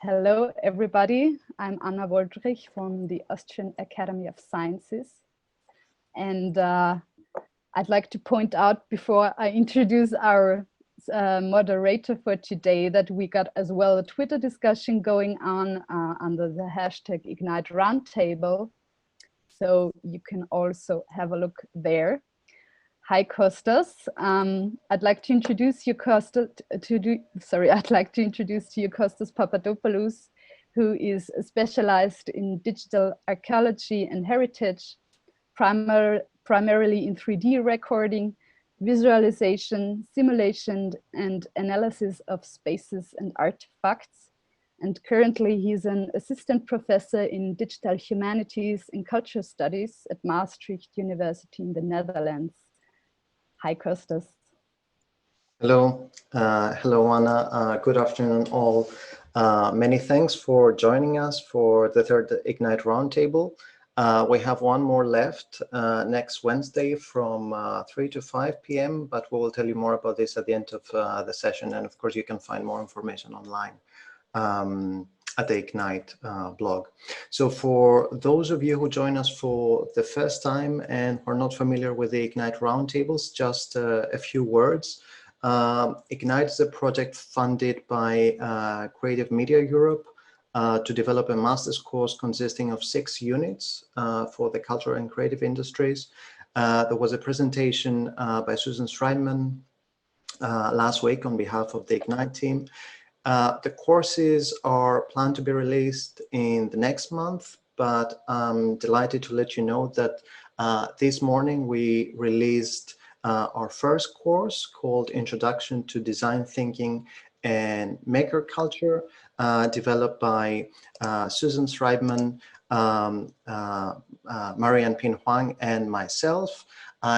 Hello, everybody. I'm Anna Woldrich from the Austrian Academy of Sciences. And I'd like to point out before I introduce our moderator for today that we got as well a Twitter discussion going on under the hashtag Ignite Roundtable. So you can also have a look there. Hi, Costas. I'd like to introduce you, Costas, I'd like to introduce to you Costas Papadopoulos, who is specialized in digital archaeology and heritage, primarily in 3D recording, visualization, simulation, and analysis of spaces and artifacts. And currently he's an assistant professor in digital humanities and culture studies at Maastricht University in the Netherlands. Hi, Costas. Hello. Hello, Anna. Good afternoon, all. Many thanks for joining us for the third Ignite Roundtable. We have one more left next Wednesday from 3 to 5 p.m., but we will tell you more about this at the end of the session. And of course, you can find more information online at the Ignite blog. So for those of you who join us for the first time and are not familiar with the Ignite Roundtables, just a few words. Ignite is a project funded by Creative Media Europe to develop a master's course consisting of 6 units for the cultural and creative industries. There was a presentation by Susan Schreidman last week on behalf of the Ignite team. The courses are planned to be released in the next month, but I'm delighted to let you know that this morning we released our first course called Introduction to Design Thinking and Maker Culture, developed by Susan Schreidman, Marianne Pin Huang, and myself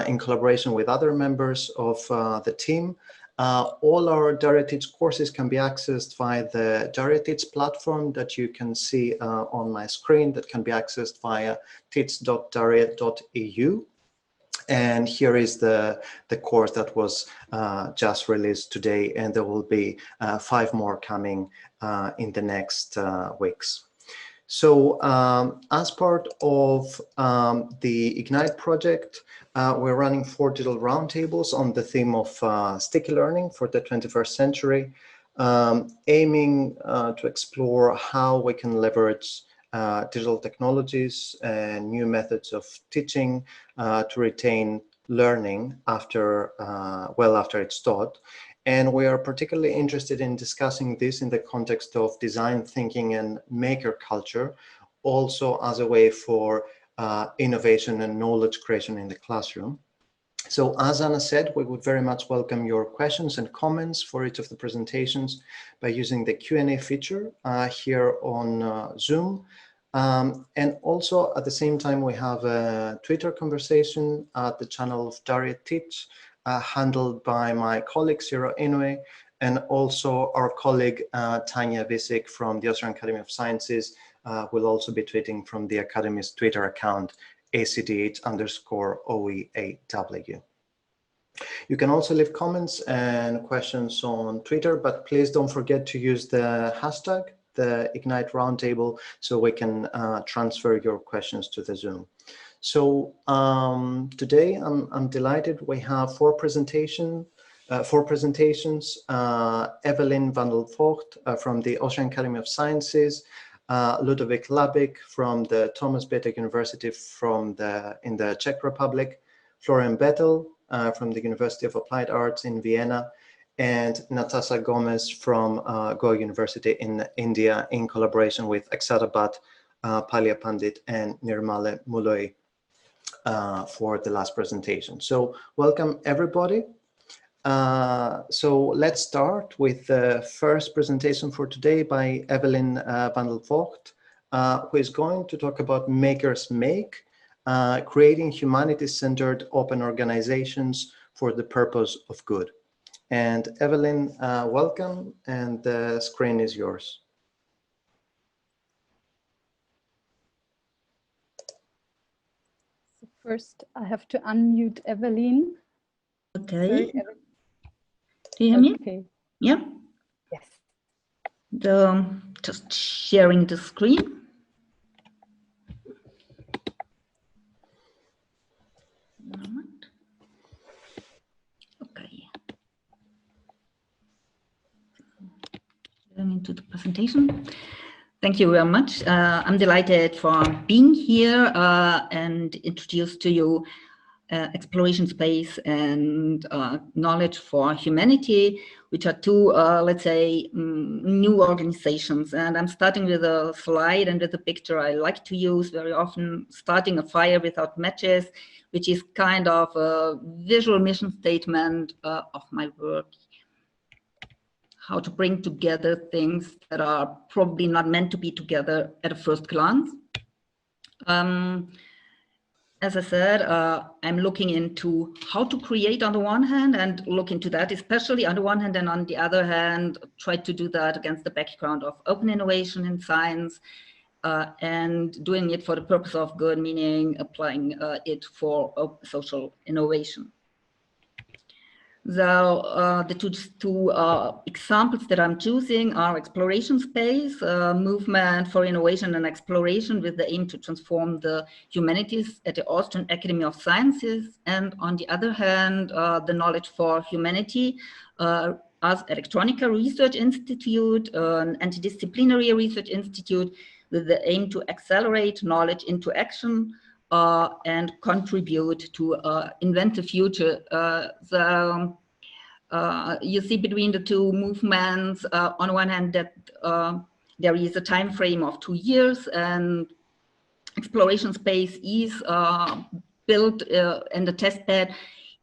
in collaboration with other members of the team. All our DirectTeach courses can be accessed via the DirectTeach platform that you can see on my screen, that can be accessed via teach.daria.eu. And here is the course that was just released today, and there will be 5 more coming in the next weeks. So as part of the Ignite project, we're running 4 digital roundtables on the theme of sticky learning for the 21st century, aiming to explore how we can leverage digital technologies and new methods of teaching to retain learning after, well after it's taught. And we are particularly interested in discussing this in the context of design thinking and maker culture, also as a way for innovation and knowledge creation in the classroom. So as Anna said, we would very much welcome your questions and comments for each of the presentations by using the Q&A feature here on Zoom. And also at the same time, we have a Twitter conversation at the channel of DirectTeach, handled by my colleague Ciro Inoue, and also our colleague Tanya Visik from the Austrian Academy of Sciences will also be tweeting from the Academy's Twitter account, ACDH_OEAW. You can also leave comments and questions on Twitter, but please don't forget to use the hashtag, the Ignite Roundtable, so we can transfer your questions to the Zoom. So today I'm delighted we have 4 presentations. Eveline Wandl-Vogt from the Austrian Academy of Sciences, Ludovit Labik from the Tomas University in the Czech Republic, Florian Battle from the University of Applied Arts in Vienna, and Natasha Gomes from Goa University in India in collaboration with Akshata, Bhatt, Palia, Pandit, and Nirmala Muloi for the last presentation. So welcome everybody. So let's start with the first presentation for today by Eveline Wandl-Vogt, who is going to talk about Makers Make, creating humanity-centered open organizations for the purpose of good. And Eveline, welcome, and the screen is yours. So first, I have to unmute Eveline. Okay. Sorry, do you hear me? Okay. Yeah. Yes. The just sharing the screen. Okay. Going into the presentation. Thank you very much. I'm delighted for being here and introduce to you Exploration Space and Knowledge for Humanity, which are two, let's say, new organizations. And I'm starting with a slide and with a picture I like to use very often, starting a fire without matches, which is kind of a visual mission statement of my work. How to bring together things that are probably not meant to be together at a first glance. As I said, I'm looking into how to create on the one hand and look into that, especially on the one hand, and on the other hand, try to do that against the background of open innovation in science and doing it for the purpose of good, meaning applying it for social innovation. So the two examples that I'm choosing are Exploration Space, movement for innovation and exploration with the aim to transform the humanities at the Austrian Academy of Sciences, and on the other hand, the Knowledge for Humanity as Electronica Research Institute, an interdisciplinary research institute with the aim to accelerate knowledge into action and contribute to invent the future. You see between the two movements, on one hand, that there is a time frame of 2 years, and Exploration Space is built in the test bed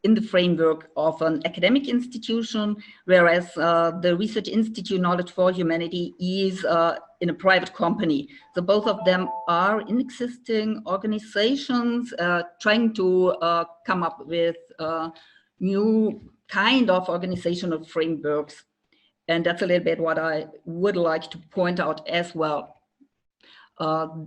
in the framework of an academic institution, whereas the Research Institute Knowledge for Humanity is in a private company. So both of them are in existing organizations trying to come up with new kind of organizational frameworks. And that's a little bit what I would like to point out as well.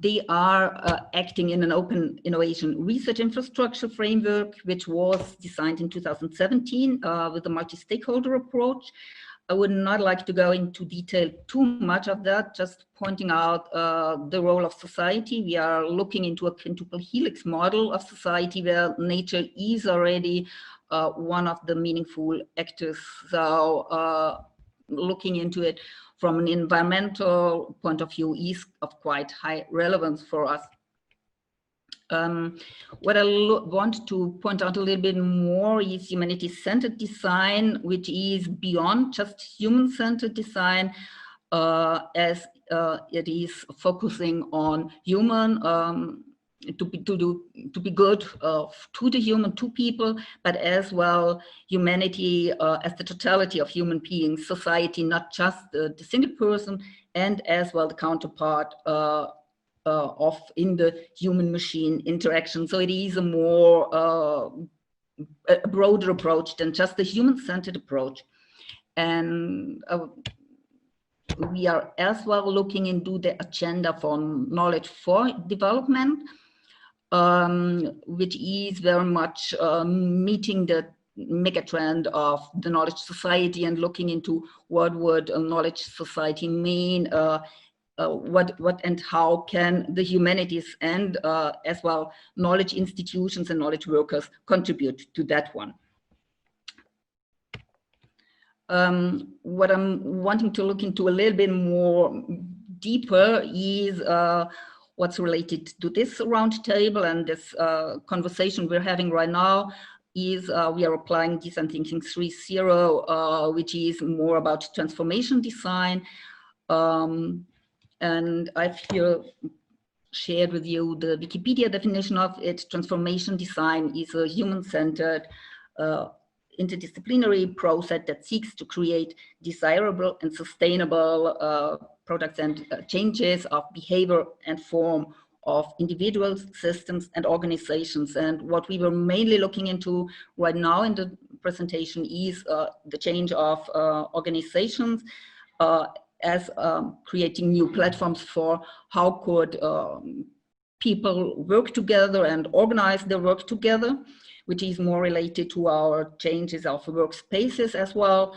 They are acting in an open innovation research infrastructure framework, which was designed in 2017 with a multi-stakeholder approach. I would not like to go into detail too much of that, just pointing out the role of society. We are looking into a quintuple helix model of society where nature is already one of the meaningful actors. So looking into it from an environmental point of view is of quite high relevance for us. What I want to point out a little bit more is humanity-centered design, which is beyond just human-centered design, as it is focusing on human, to be good to the human, to people, but as well humanity as the totality of human beings, society, not just the single person, and as well the counterpart of in the human-machine interaction. So it is a more a broader approach than just the human-centered approach. And we are as well looking into the agenda for knowledge for development, which is very much meeting the megatrend of the knowledge society and looking into what would a knowledge society mean, what and how can the humanities and as well knowledge institutions and knowledge workers contribute to that one. What I'm wanting to look into a little bit more deeper is what's related to this roundtable and this conversation we're having right now is we are applying Design Thinking 3.0, which is more about transformation design. And I've here shared with you the Wikipedia definition of it. Transformation design is a human-centered interdisciplinary process that seeks to create desirable and sustainable products and changes of behavior and form of individuals, systems, and organizations. And what we were mainly looking into right now in the presentation is the change of organizations as creating new platforms for how could people work together and organize their work together, which is more related to our changes of workspaces as well.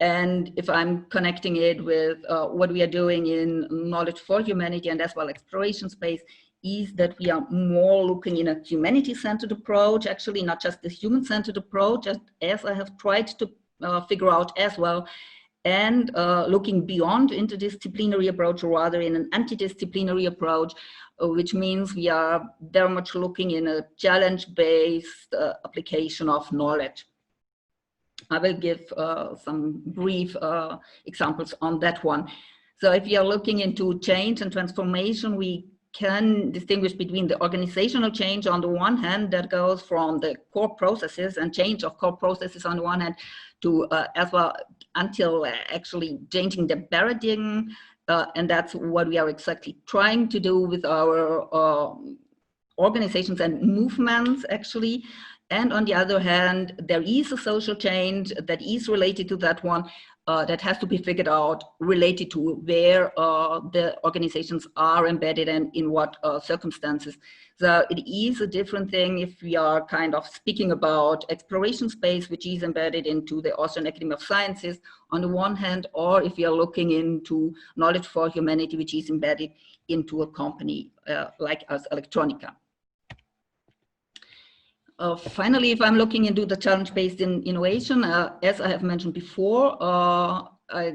And if I'm connecting it with what we are doing in Knowledge for Humanity and as well exploration space, is that we are more looking in a humanity-centered approach, actually not just this human-centered approach, as I have tried to figure out as well, and looking beyond interdisciplinary approach, or rather in an antidisciplinary approach, which means we are very much looking in a challenge-based application of knowledge. I will give some brief examples on that one. So if you are looking into change and transformation, we can distinguish between the organizational change on the one hand that goes from the core processes and change of core processes on the one hand to as well until actually changing the paradigm, and that's what we are exactly trying to do with our organizations and movements actually. And on the other hand, there is a social change that is related to that one, that has to be figured out, related to where the organizations are embedded and in what circumstances. So it is a different thing if we are kind of speaking about exploration space, which is embedded into the Austrian Academy of Sciences on the one hand, or if we are looking into Knowledge for Humanity, which is embedded into a company like Ars Electronica. Finally, if I'm looking into the challenge-based innovation, as I have mentioned before, I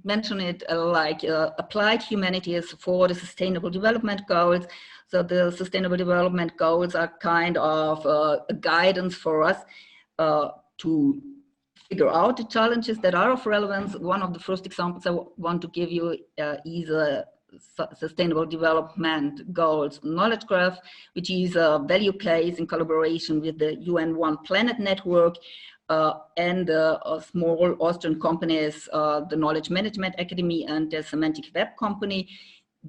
mention it like applied humanities for the Sustainable Development Goals. So the Sustainable Development Goals are kind of a guidance for us to figure out the challenges that are of relevance. One of the first examples I want to give you is a Sustainable Development Goals knowledge graph, which is a value case in collaboration with the UN One Planet Network and small Austrian companies, the Knowledge Management Academy and the Semantic Web Company.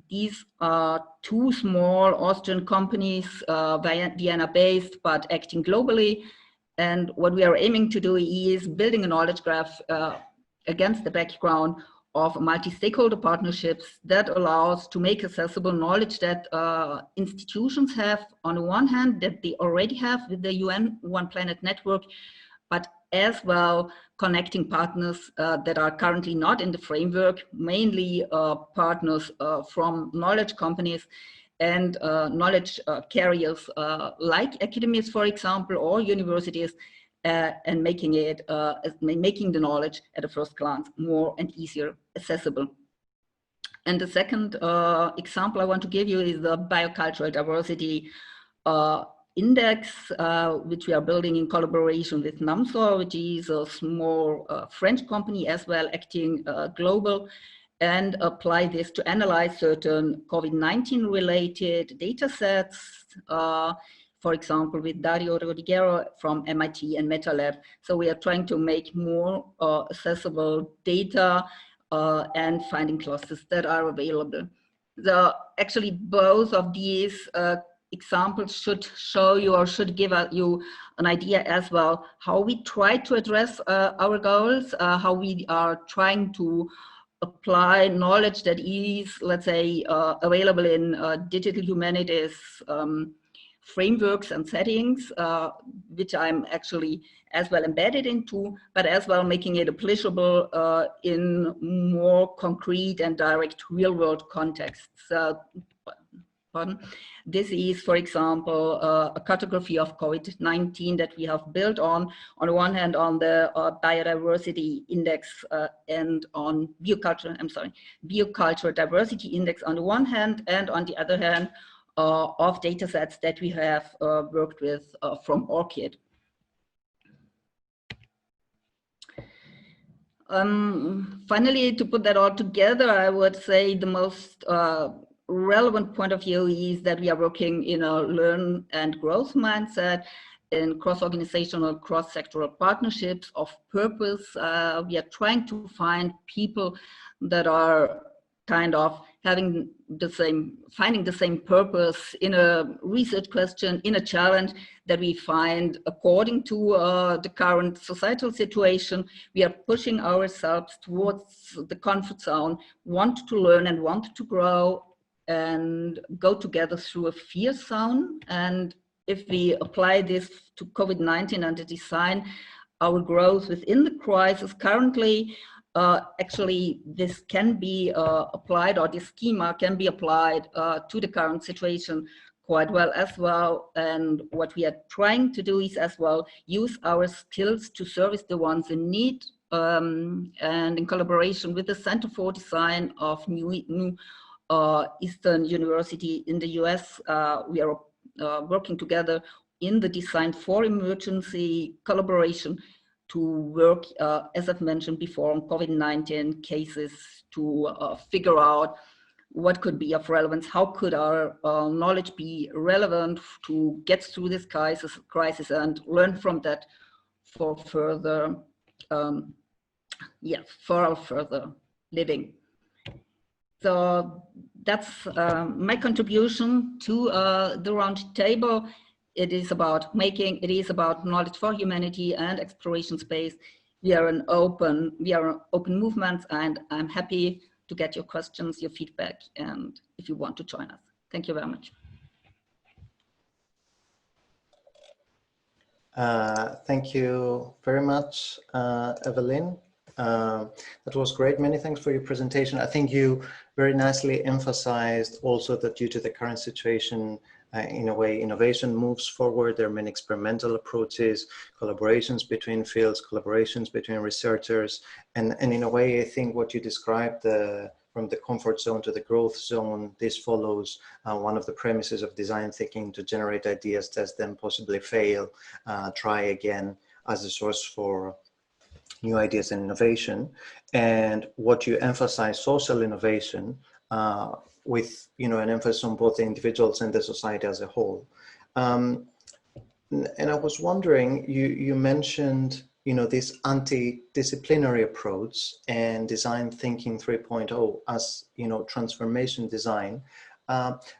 These are two small Austrian companies, Vienna based, but acting globally. And what we are aiming to do is building a knowledge graph against the background of multi-stakeholder partnerships that allows to make accessible knowledge that institutions have on the one hand, that they already have with the UN One Planet Network, but as well connecting partners that are currently not in the framework, mainly partners from knowledge companies and knowledge carriers like academies, for example, or universities, and making it, making the knowledge at a first glance more and easier accessible. And the second example I want to give you is the biocultural diversity index, which we are building in collaboration with NAMSOR, which is a small French company as well, acting global, and apply this to analyze certain COVID-19 related data sets, for example, with Dario Rodriguero from MIT and MetaLab. So we are trying to make more accessible data and finding clusters that are available. Actually, both of these examples should show you, or should give you an idea as well, how we try to address our goals, how we are trying to apply knowledge that is, let's say, available in digital humanities frameworks and settings, which I'm actually as well embedded into, but as well making it applicable in more concrete and direct real-world contexts. This is, for example, a cartography of COVID-19 that we have built on the one hand on the biodiversity index and on biocultural diversity index on the one hand, and on the other hand, of data sets that we have worked with from ORCID. Finally, to put that all together, I would say the most relevant point of view is that we are working in a learn and growth mindset in cross-organizational, cross-sectoral partnerships of purpose. We are trying to find people that are kind of having the same, finding the same purpose in a research question, in a challenge that we find according to the current societal situation. We are pushing ourselves towards the comfort zone, want to learn and want to grow and go together through a fear zone. And if we apply this to COVID-19 and the design, our growth within the crisis. Currently, actually, this can be applied, or this schema can be applied to the current situation quite well as well. And what we are trying to do is as well use our skills to service the ones in need. And in collaboration with the Center for Design of New Eastern University in the US, we are working together in the Design for Emergency collaboration to work, as I've mentioned before, on COVID-19 cases to figure out what could be of relevance, how could our knowledge be relevant to get through this crisis and learn from that for further, for our further living. So that's my contribution to the Roundtable. It is about knowledge for humanity and exploration space. We are an open movement, and I'm happy to get your questions, your feedback, and if you want to join us. Thank you very much. Thank you very much, Eveline. That was great. Many thanks for your presentation. I think you very nicely emphasized also that due to the current situation, in a way, innovation moves forward. There are many experimental approaches, collaborations between fields, collaborations between researchers. And in a way, I think what you described, from the comfort zone to the growth zone, this follows one of the premises of design thinking: to generate ideas, test them, possibly fail, try again, as a source for new ideas and innovation. And what you emphasize, social innovation, with an emphasis on both the individuals and the society as a whole. And I was wondering, you mentioned this anti-disciplinary approach and design thinking 3.0 as transformation design.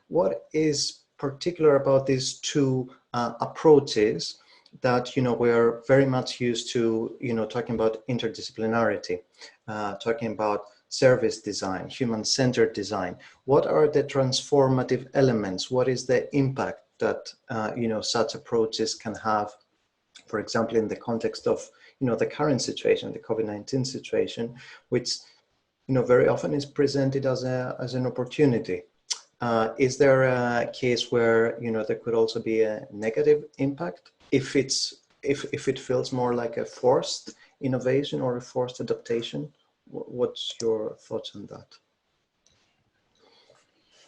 What is particular about these two approaches that we're very much used to talking about interdisciplinarity, talking about service design, human-centered design? What are the transformative elements? What is the impact that such approaches can have, for example, in the context of the current situation, the COVID-19 situation, which very often is presented as an opportunity? Is there a case where there could also be a negative impact if it feels more like a forced innovation or a forced adaptation? What's your thoughts on that?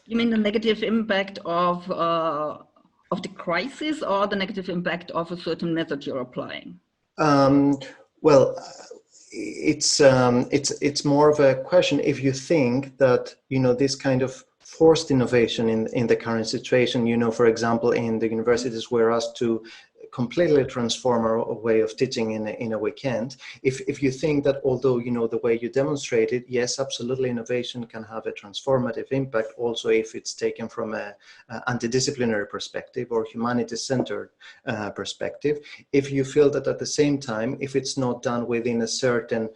You mean the negative impact of the crisis, or the negative impact of a certain method you're applying? Well, it's more of a question. If you think that this kind of forced innovation in the current situation, for example, in the universities we're asked to completely transform our way of teaching in a weekend. If you think that, although the way you demonstrated, yes, absolutely, innovation can have a transformative impact, also if it's taken from a antidisciplinary perspective or humanity-centered perspective. If you feel that at the same time, if it's not done within a certain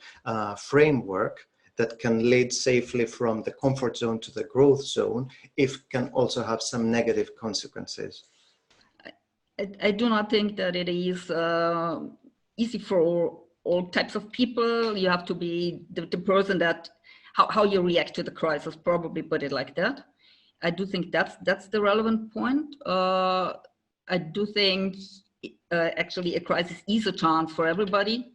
framework that can lead safely from the comfort zone to the growth zone, it can also have some negative consequences. I do not think that it is easy for all types of people. You have to be the person that, how you react to the crisis, probably put it like that. I do think that's the relevant point. I do think actually a crisis is a chance for everybody.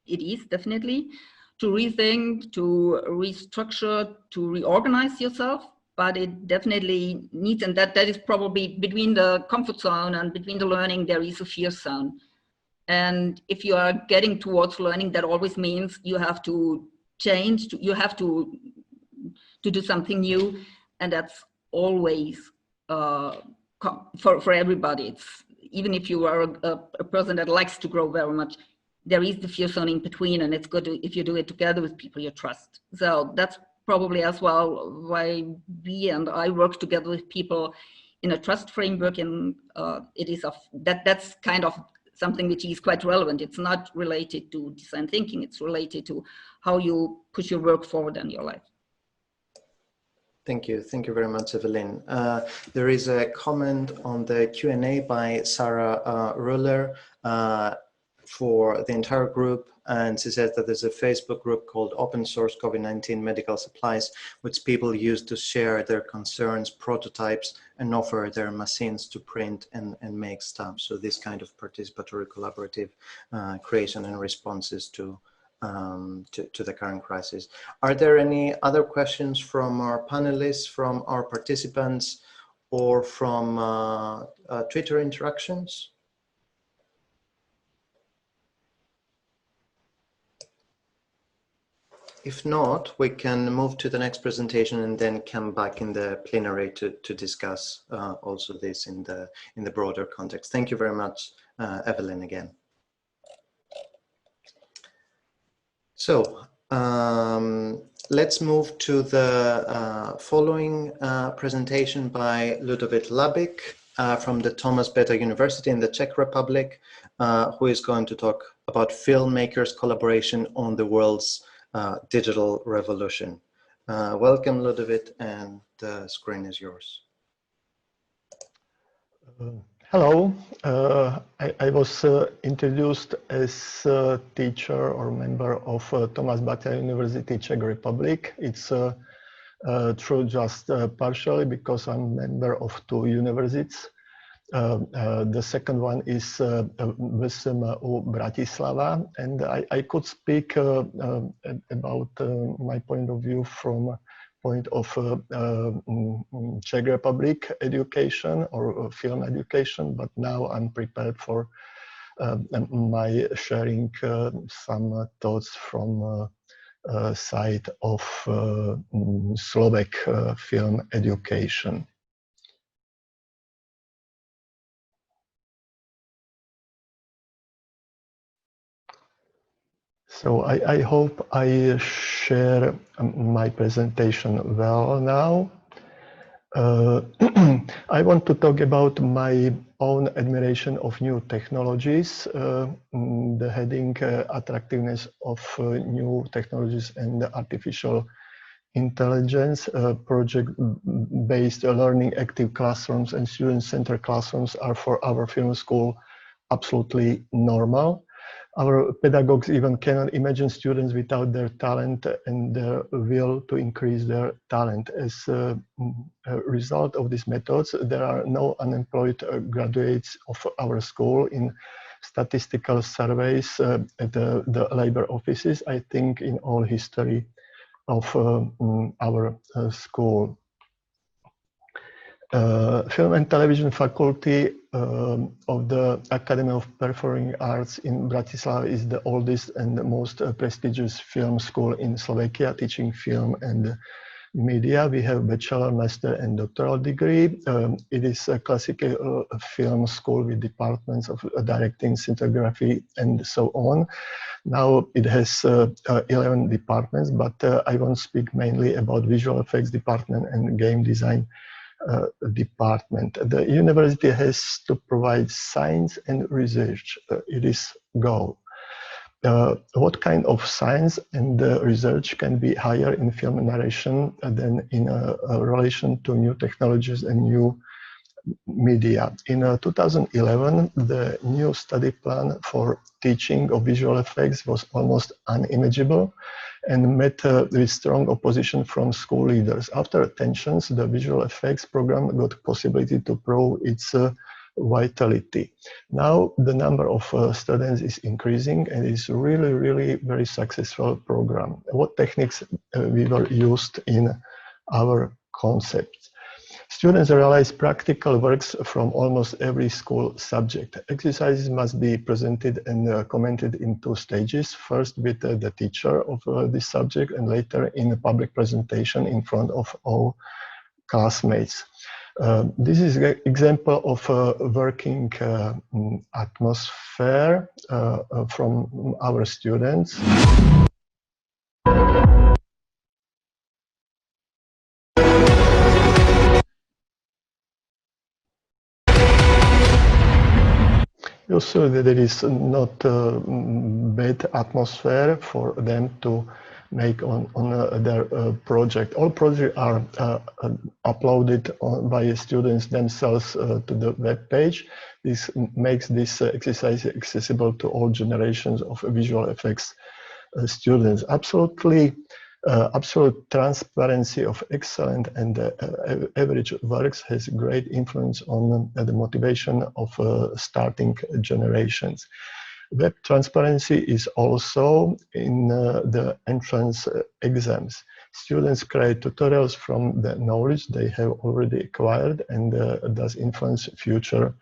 It is definitely to rethink, to restructure, to reorganize yourself. But it definitely needs, and that is probably between the comfort zone and between the learning, there is a fear zone. And if you are getting towards learning, that always means you have to change, you have to do something new. And that's always for everybody. It's, even if you are a person that likes to grow very much, there is the fear zone in between, and it's good if you do it together with people you trust. So that's probably as well why we and I work together with people in a trust framework, and it is that's kind of something which is quite relevant. It's not related to design thinking, it's related to how you push your work forward in your life. Thank you very much, Eveline. There is a comment on the Q&A by Sarah Ruller. for the entire group, and she says that there's a Facebook group called Open Source COVID-19 Medical Supplies, which people use to share their concerns, prototypes, and offer their machines to print and make stuff. So this kind of participatory collaborative creation and responses to the current crisis. Are there any other questions from our panelists, from our participants, or from Twitter interactions? If not, we can move to the next presentation and then come back in the plenary to discuss also this in the broader context. Thank you very much, Eveline, again. So let's move to the following presentation by Ludovit Labik from the Tomas Beta University in the Czech Republic, who is going to talk about filmmakers' collaboration on the world's digital revolution. Welcome, Ludovit, and the screen is yours. Hello. I was introduced as a teacher or member of Tomas Beta University, Czech Republic. It's true just partially because I'm member of two universities. The second one is VSMU Bratislava, and I could speak about my point of view from point of Czech Republic education or film education, but now I'm prepared for my sharing some thoughts from side of Slovak film education. So I hope I share my presentation well now. I want to talk about my own admiration of new technologies, the heading attractiveness of new technologies and artificial intelligence. Project-based learning, active classrooms and student-centered classrooms are for our film school absolutely normal. Our pedagogues even cannot imagine students without their talent and their will to increase their talent. As a result of these methods, there are no unemployed graduates of our school. In statistical surveys at the labor offices, I think in all history of our school. Film and Television Faculty of the Academy of Performing Arts in Bratislava is the oldest and the most prestigious film school in Slovakia, teaching film and media. We have bachelor, master and doctoral degree. It is a classical film school with departments of directing, cinematography and so on. Now it has 11 departments, but I won't speak mainly about visual effects department and game design department. The university has to provide science and research. It is goal. What kind of science and research can be higher in film narration than in relation to new technologies and new media? In 2011, the new study plan for teaching of visual effects was almost unimaginable and met with strong opposition from school leaders. After tensions, the visual effects program got possibility to prove its vitality. Now the number of students is increasing and it's really very successful program. What techniques we were used in our concepts? Students realize practical works from almost every school subject. Exercises must be presented and commented in two stages. First with the teacher of this subject and later in a public presentation in front of all classmates. This is an example of a working atmosphere from our students. You saw that there is not a bad atmosphere for them to make on their project. All projects are uploaded by students themselves to the web page. This makes this exercise accessible to all generations of visual effects students. Absolute transparency of excellent and average works has great influence on the motivation of starting generations. Web transparency is also in the entrance exams. Students create tutorials from the knowledge they have already acquired and thus influence future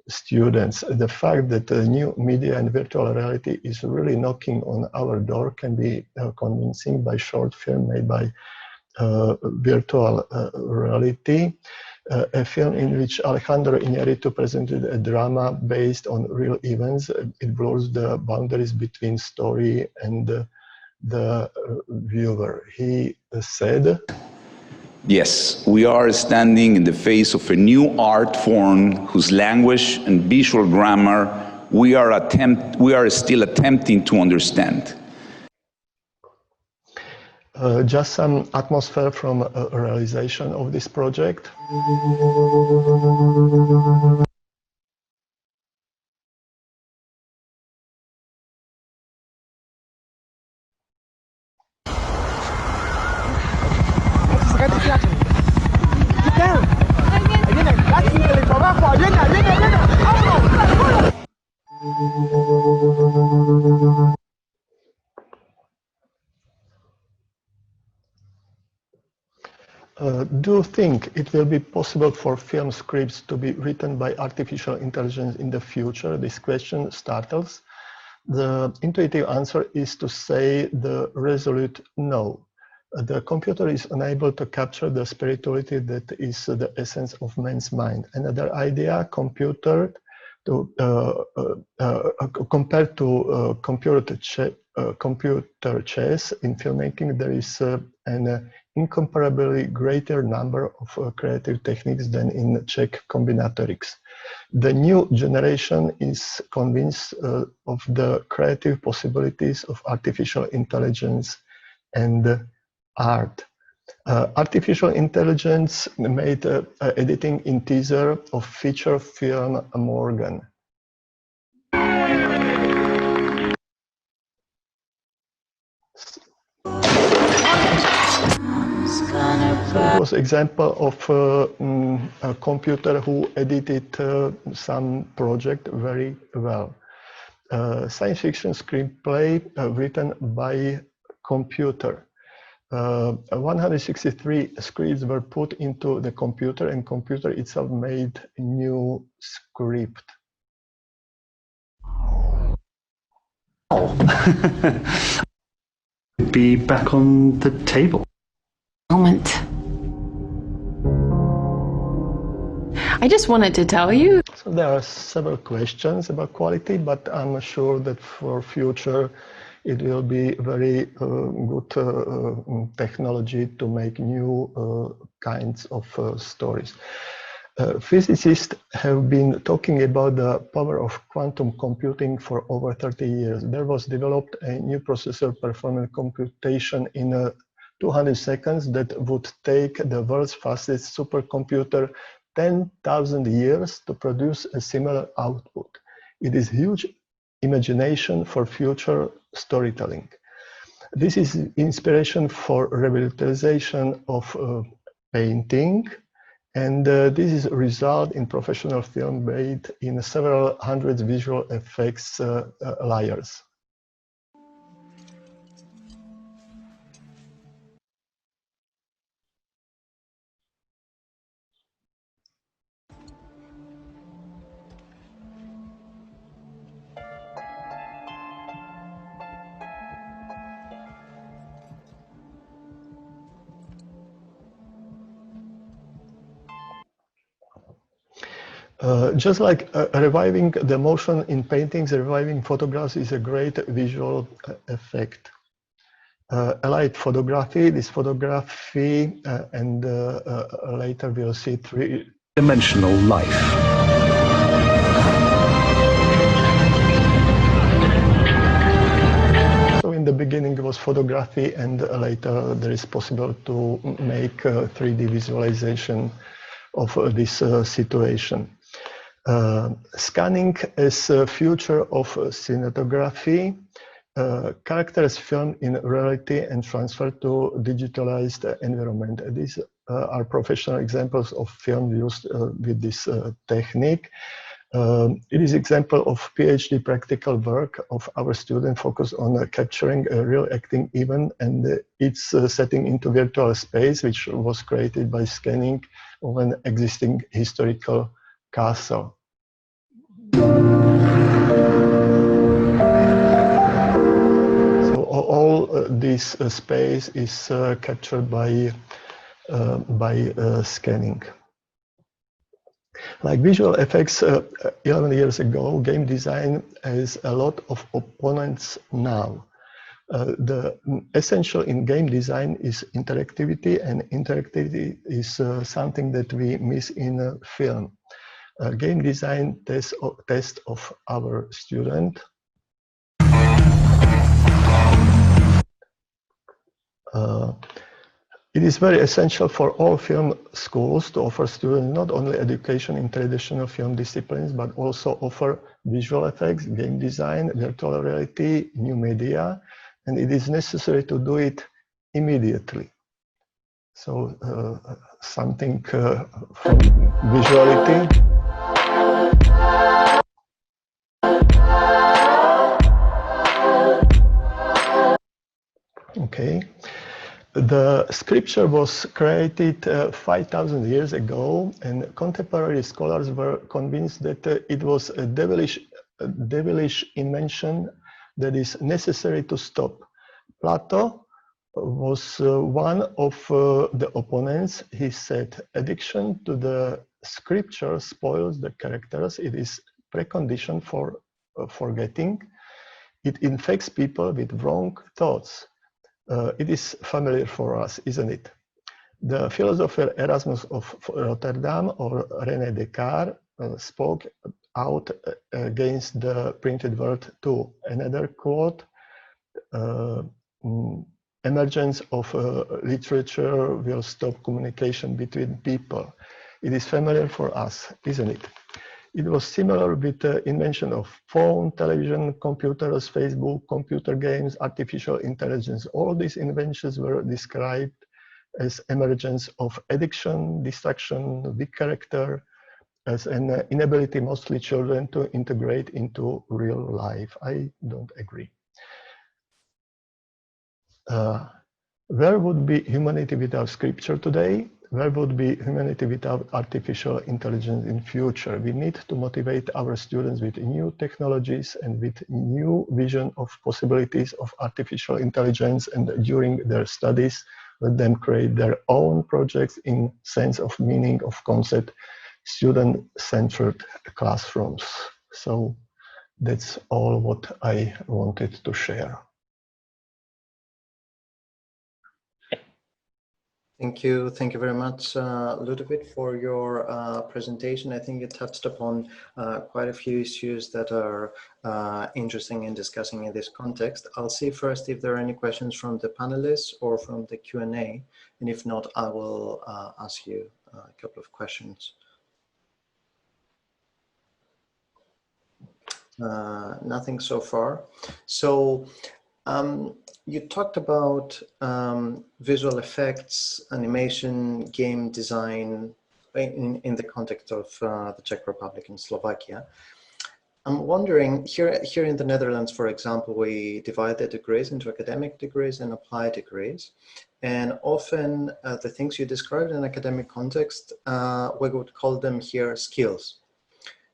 students. The fact that the new media and virtual reality is really knocking on our door can be convincing by short film made by virtual reality. A film in which Alejandro Iñárritu presented a drama based on real events. It blurs the boundaries between story and the viewer. He said, "Yes, we are standing in the face of a new art form whose language and visual grammar we are still attempting to understand." Just some atmosphere from a realization of this project. Do you think it will be possible for film scripts to be written by artificial intelligence in the future? This question startles. The intuitive answer is to say the resolute no. The computer is unable to capture the spirituality that is the essence of man's mind. Another idea, compared to computer chess in filmmaking, there is an incomparably greater number of creative techniques than in Czech combinatorics. The new generation is convinced of the creative possibilities of artificial intelligence and art. Artificial intelligence made editing in teaser of feature film Morgan. So it was an example of a computer who edited some project very well. Science fiction screenplay written by computer. 163 scripts were put into the computer, and computer itself made a new script. Be back on the table. Moment. I just wanted to tell you. So there are several questions about quality, but I'm sure that for future it will be very good technology to make new kinds of stories. Physicists have been talking about the power of quantum computing for over 30 years. There was developed a new processor performing computation in 200 seconds that would take the world's fastest supercomputer 10,000 years to produce a similar output. It is huge imagination for future storytelling. This is inspiration for revitalization of painting, and this is a result in professional film made in several hundred visual effects layers. Just like reviving the motion in paintings, reviving photographs is a great visual effect. Allied photography, this photography, and later we'll see three-dimensional life. So in the beginning was photography, and later there is possible to make 3D visualization of this situation. Scanning as a future of cinematography, characters filmed in reality and transferred to digitalized environment. These are professional examples of film used with this technique. It is example of PhD practical work of our student focused on capturing a real acting event and its setting into virtual space, which was created by scanning of an existing historical castle. So all this space is captured by scanning. Like visual effects 11 years ago, game design has a lot of opponents now. The essential in game design is interactivity, and interactivity is something that we miss in film. Game design test of our student. It is very essential for all film schools to offer students not only education in traditional film disciplines, but also offer visual effects, game design, virtual reality, new media, and it is necessary to do it immediately. So something from visuality. Okay. The scripture was created 5,000 years ago, and contemporary scholars were convinced that it was a devilish invention that is necessary to stop. Plato was one of the opponents. He said, addiction to the scripture spoils the characters. It is precondition for forgetting. It infects people with wrong thoughts. It is familiar for us, isn't it? The philosopher Erasmus of Rotterdam or René Descartes spoke out against the printed word too. Another quote, emergence of literature will stop communication between people. It is familiar for us, isn't it? It was similar with the invention of phone, television, computers, Facebook, computer games, artificial intelligence. All these inventions were described as emergence of addiction, distraction, weak character, as an inability mostly children to integrate into real life. I don't agree. Where would be humanity without scripture today? Where would be humanity without artificial intelligence in future? We need to motivate our students with new technologies and with new vision of possibilities of artificial intelligence, and during their studies, let them create their own projects in sense of meaning of concept, student-centered classrooms. So that's all what I wanted to share. Thank you very much, Ludovit, for your presentation. I think you touched upon quite a few issues that are interesting in discussing in this context. I'll see first if there are any questions from the panelists or from the Q&A, and if not, I will ask you a couple of questions. Nothing so far. So you talked about visual effects, animation, game design in the context of the Czech Republic and Slovakia. I'm wondering, here in the Netherlands, for example, we divide the degrees into academic degrees and applied degrees. And often the things you described in academic context, we would call them here skills.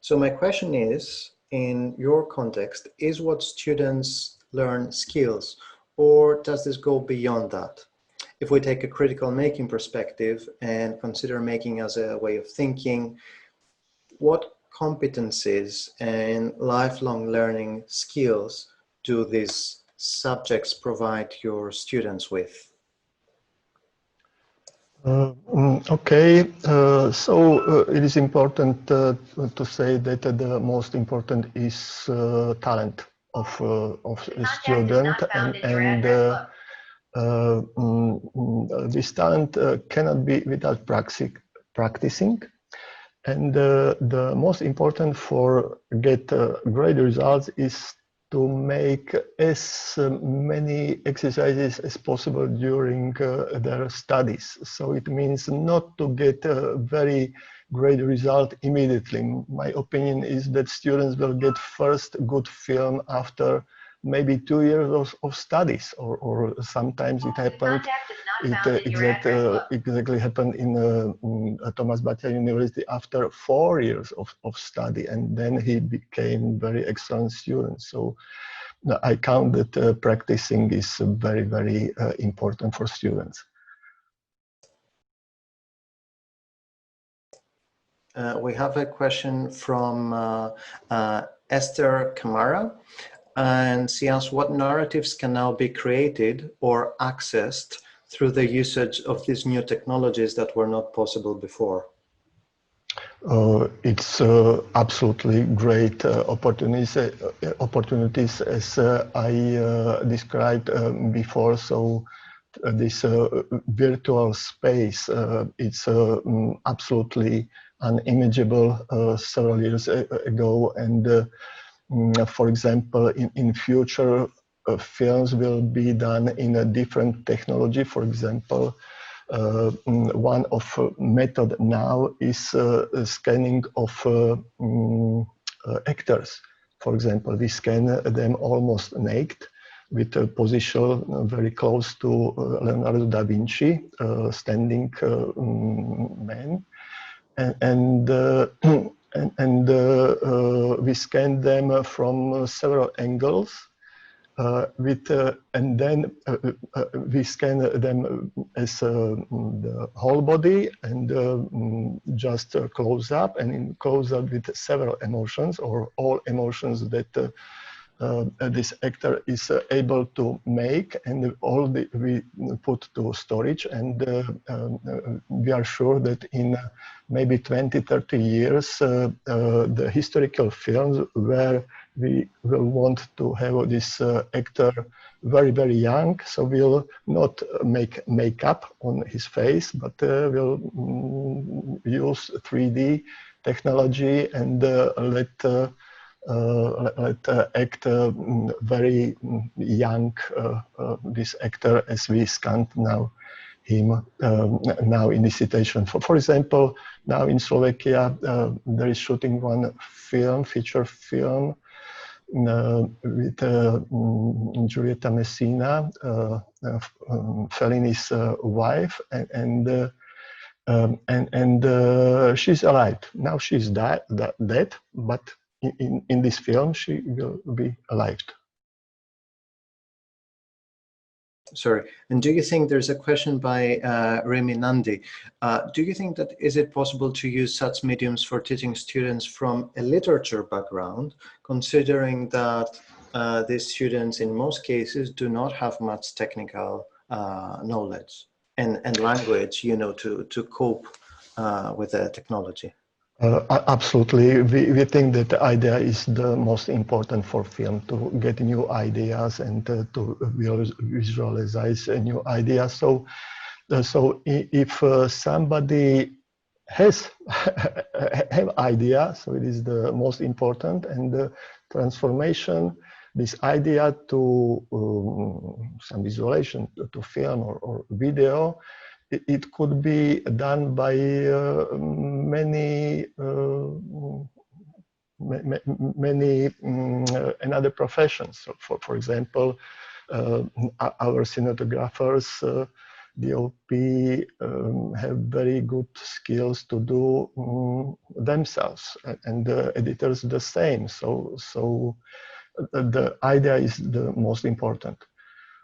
So my question is, in your context, is what students learn skills, or does this go beyond that? If we take a critical making perspective and consider making as a way of thinking, what competencies and lifelong learning skills do these subjects provide your students with? Okay, so it is important to say that the most important is talent. a student, and this talent cannot be without practicing. And the most important for get great results is to make as many exercises as possible during their studies. So it means not to get a very great result immediately. My opinion is that students will get first good film after maybe 2 years of studies, or sometimes it happened. Exactly happened in Tomas Bhatt University after 4 years of study, and then he became very excellent student. So I count that practicing is very, very important for students. We have a question from Esther Kamara, and she asks, what narratives can now be created or accessed through the usage of these new technologies that were not possible before? It's absolutely great opportunities as I described before. So this virtual space, it's absolutely unimaginable several years ago, and for example, in future, films will be done in a different technology. For example, one of method now is scanning of actors. For example, we scan them almost naked with a position very close to Leonardo da Vinci, standing man, and we scan them from several angles. And then we scan them as the whole body, and just close up, and in close up with several emotions, or all emotions that this actor is able to make, and all we put to storage, and we are sure that in maybe 20-30 years the historical films where we will want to have this actor very, very young, so we'll not make makeup on his face, but we'll use 3D technology and let act very young this actor as we scan now him now in this situation. For example, now in Slovakia there is shooting one film, feature film, with Giulietta Messina, Fellini's wife, and she's alive. Now she's dead, but in this film she will be alive. Sorry, and do you think there's a question by Remy Nandi? Do you think that is it possible to use such mediums for teaching students from a literature background, considering that these students in most cases do not have much technical knowledge and language, you know, to cope with the technology? Absolutely. We think that the idea is the most important for film, to get new ideas and to visualize new ideas. So if somebody has have idea, so it is the most important, and the transformation, this idea to some visualization, to film or video, it could be done by many another professions. So for example, our cinematographers, DOP, have very good skills to do themselves, and the editors the same. So the idea is the most important.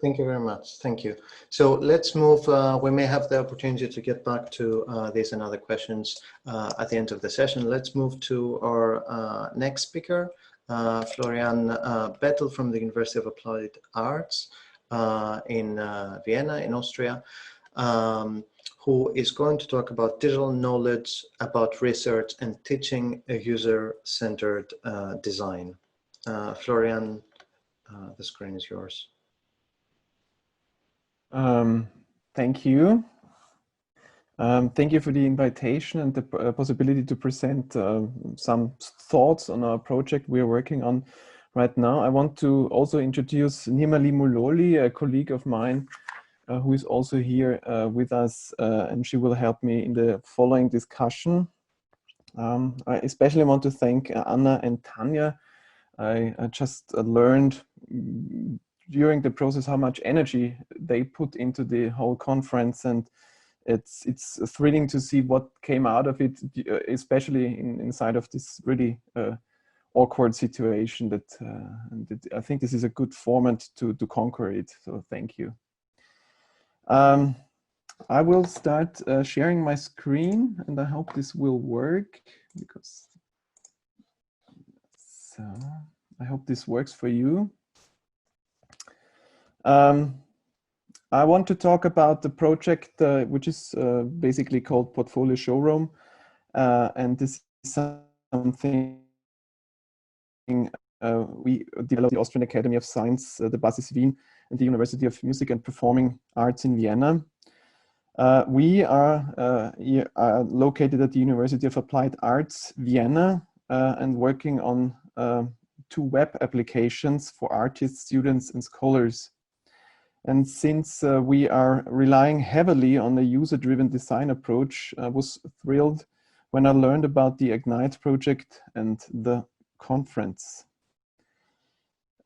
Thank you very much. Thank you. So let's move. We may have the opportunity to get back to these and other questions at the end of the session. Let's move to our next speaker, Florian Battle from the University of Applied Arts in Vienna, in Austria, who is going to talk about digital knowledge, about research and teaching a user-centered design. Florian, the screen is yours. Thank you. Thank you for the invitation and the possibility to present some thoughts on our project we are working on right now. I want to also introduce Nimali Muloli, a colleague of mine who is also here with us, and she will help me in the following discussion. I especially want to thank Anna and Tanya. I just learned during the process how much energy they put into the whole conference, and it's thrilling to see what came out of it, especially inside of this really awkward situation that I think this is a good format to conquer it. So thank you. I will start sharing my screen, and I hope this will work, because so I hope this works for you. I want to talk about the project which is basically called Portfolio Showroom, and this is something we developed the Austrian Academy of Science, the Basis Wien, and the University of Music and Performing Arts in Vienna. We are located at the University of Applied Arts, Vienna, and working on 2 web applications for artists, students, and scholars. And since we are relying heavily on a user-driven design approach, I was thrilled when I learned about the Ignite project and the conference.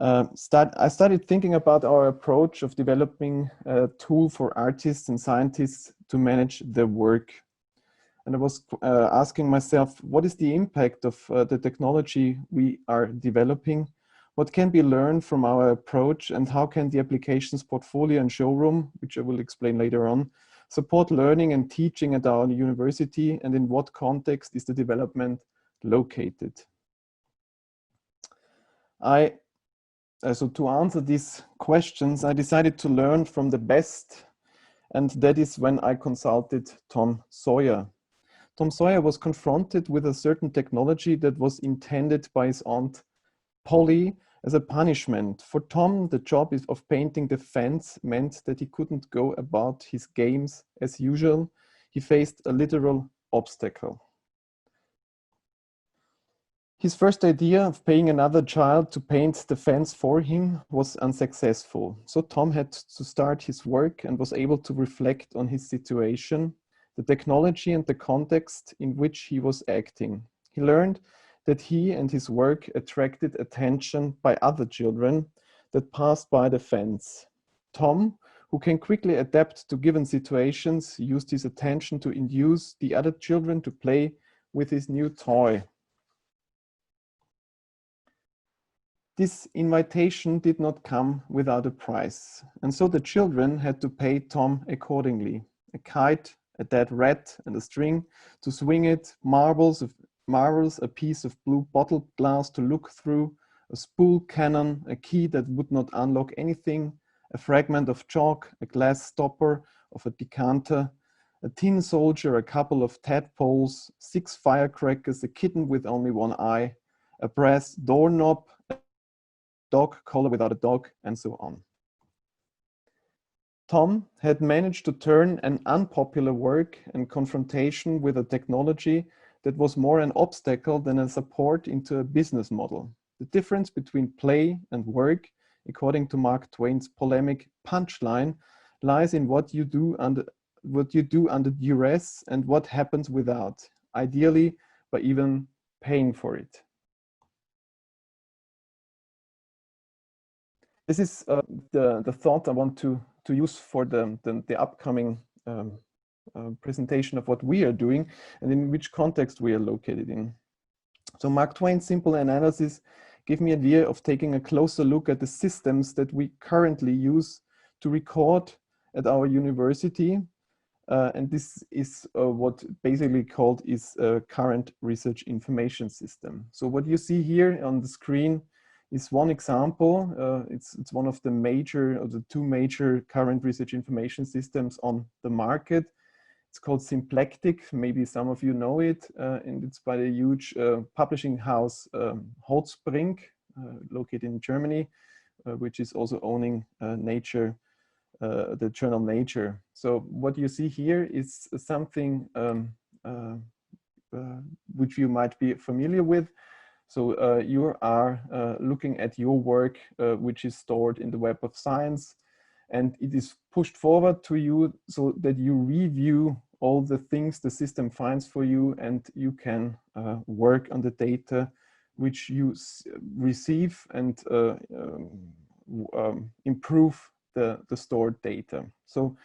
I started thinking about our approach of developing a tool for artists and scientists to manage their work. And I was asking myself, what is the impact of the technology we are developing? What can be learned from our approach, and how can the applications portfolio and showroom, which I will explain later on, support learning and teaching at our university, and in what context is the development located? So to answer these questions, I decided to learn from the best, and that is when I consulted Tom Sawyer. Tom Sawyer was confronted with a certain technology that was intended by his aunt Polly as a punishment. For Tom, the job of painting the fence meant that he couldn't go about his games as usual. He faced a literal obstacle. His first idea of paying another child to paint the fence for him was unsuccessful. So Tom had to start his work and was able to reflect on his situation, the technology and the context in which he was acting. He learned that he and his work attracted attention by other children that passed by the fence. Tom, who can quickly adapt to given situations, used his attention to induce the other children to play with his new toy. This invitation did not come without a price, and so the children had to pay Tom accordingly. A kite, a dead rat, and a string to swing it, marbles, a piece of blue bottle glass to look through, a spool cannon, a key that would not unlock anything, a fragment of chalk, a glass stopper of a decanter, a tin soldier, a couple of tadpoles, 6 firecrackers, a kitten with only 1 eye, a brass doorknob, a dog collar without a dog, and so on. Tom had managed to turn an unpopular work and confrontation with a technology that was more an obstacle than a support into a business model. The difference between play and work, according to Mark Twain's polemic punchline, lies in what you do under duress and what happens without, ideally by even paying for it. This is the thought I want to use for the upcoming presentation of what we are doing and in which context we are located in. So Mark Twain's simple analysis gave me an idea of taking a closer look at the systems that we currently use to record at our university. And this is what basically called is a current research information system. So what you see here on the screen is one example. It's one of the major, or the 2 major current research information systems on the market. It's called Symplectic. Maybe some of you know it, and it's by the huge publishing house Holzbrink, located in Germany, which is also owning Nature, the journal Nature. So what you see here is something which you might be familiar with. So you are looking at your work, which is stored in the Web of Science, and it is pushed forward to you so that you review all the things the system finds for you, and you can work on the data which you receive and improve the stored data. So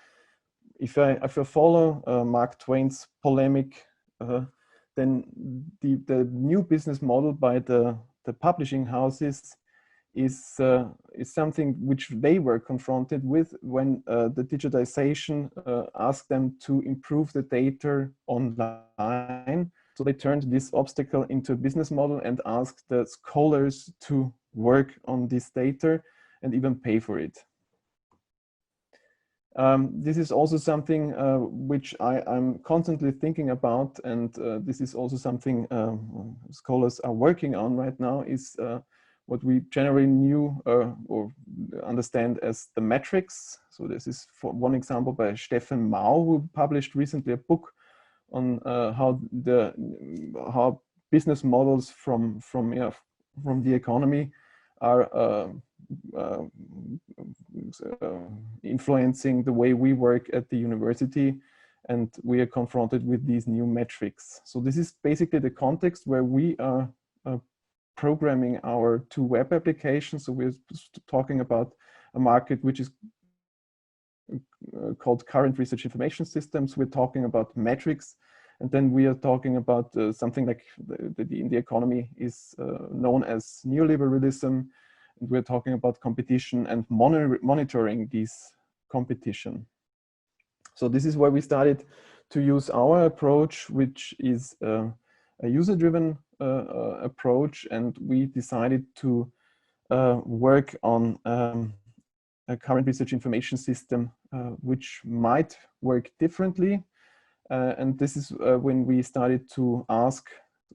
if I follow Mark Twain's polemic, then the new business model by the publishing houses is something which they were confronted with when the digitization asked them to improve the data online. So they turned this obstacle into a business model and asked the scholars to work on this data and even pay for it. This is also something which I'm constantly thinking about, and this is also something scholars are working on right now, is what we generally knew or understand as the metrics. So this is for one example by Stefan Mau, who published recently a book on how business models from the economy are influencing the way we work at the university, and we are confronted with these new metrics. So this is basically the context where we are programming our two web applications. So we're talking about a market which is called current research information systems. We're talking about metrics, and then we are talking about something like in the economy is known as neoliberalism. And we're talking about competition and monitoring this competition. So this is where we started to use our approach, which is a user-driven approach, and we decided to work on a current research information system which might work differently. And this is when we started to ask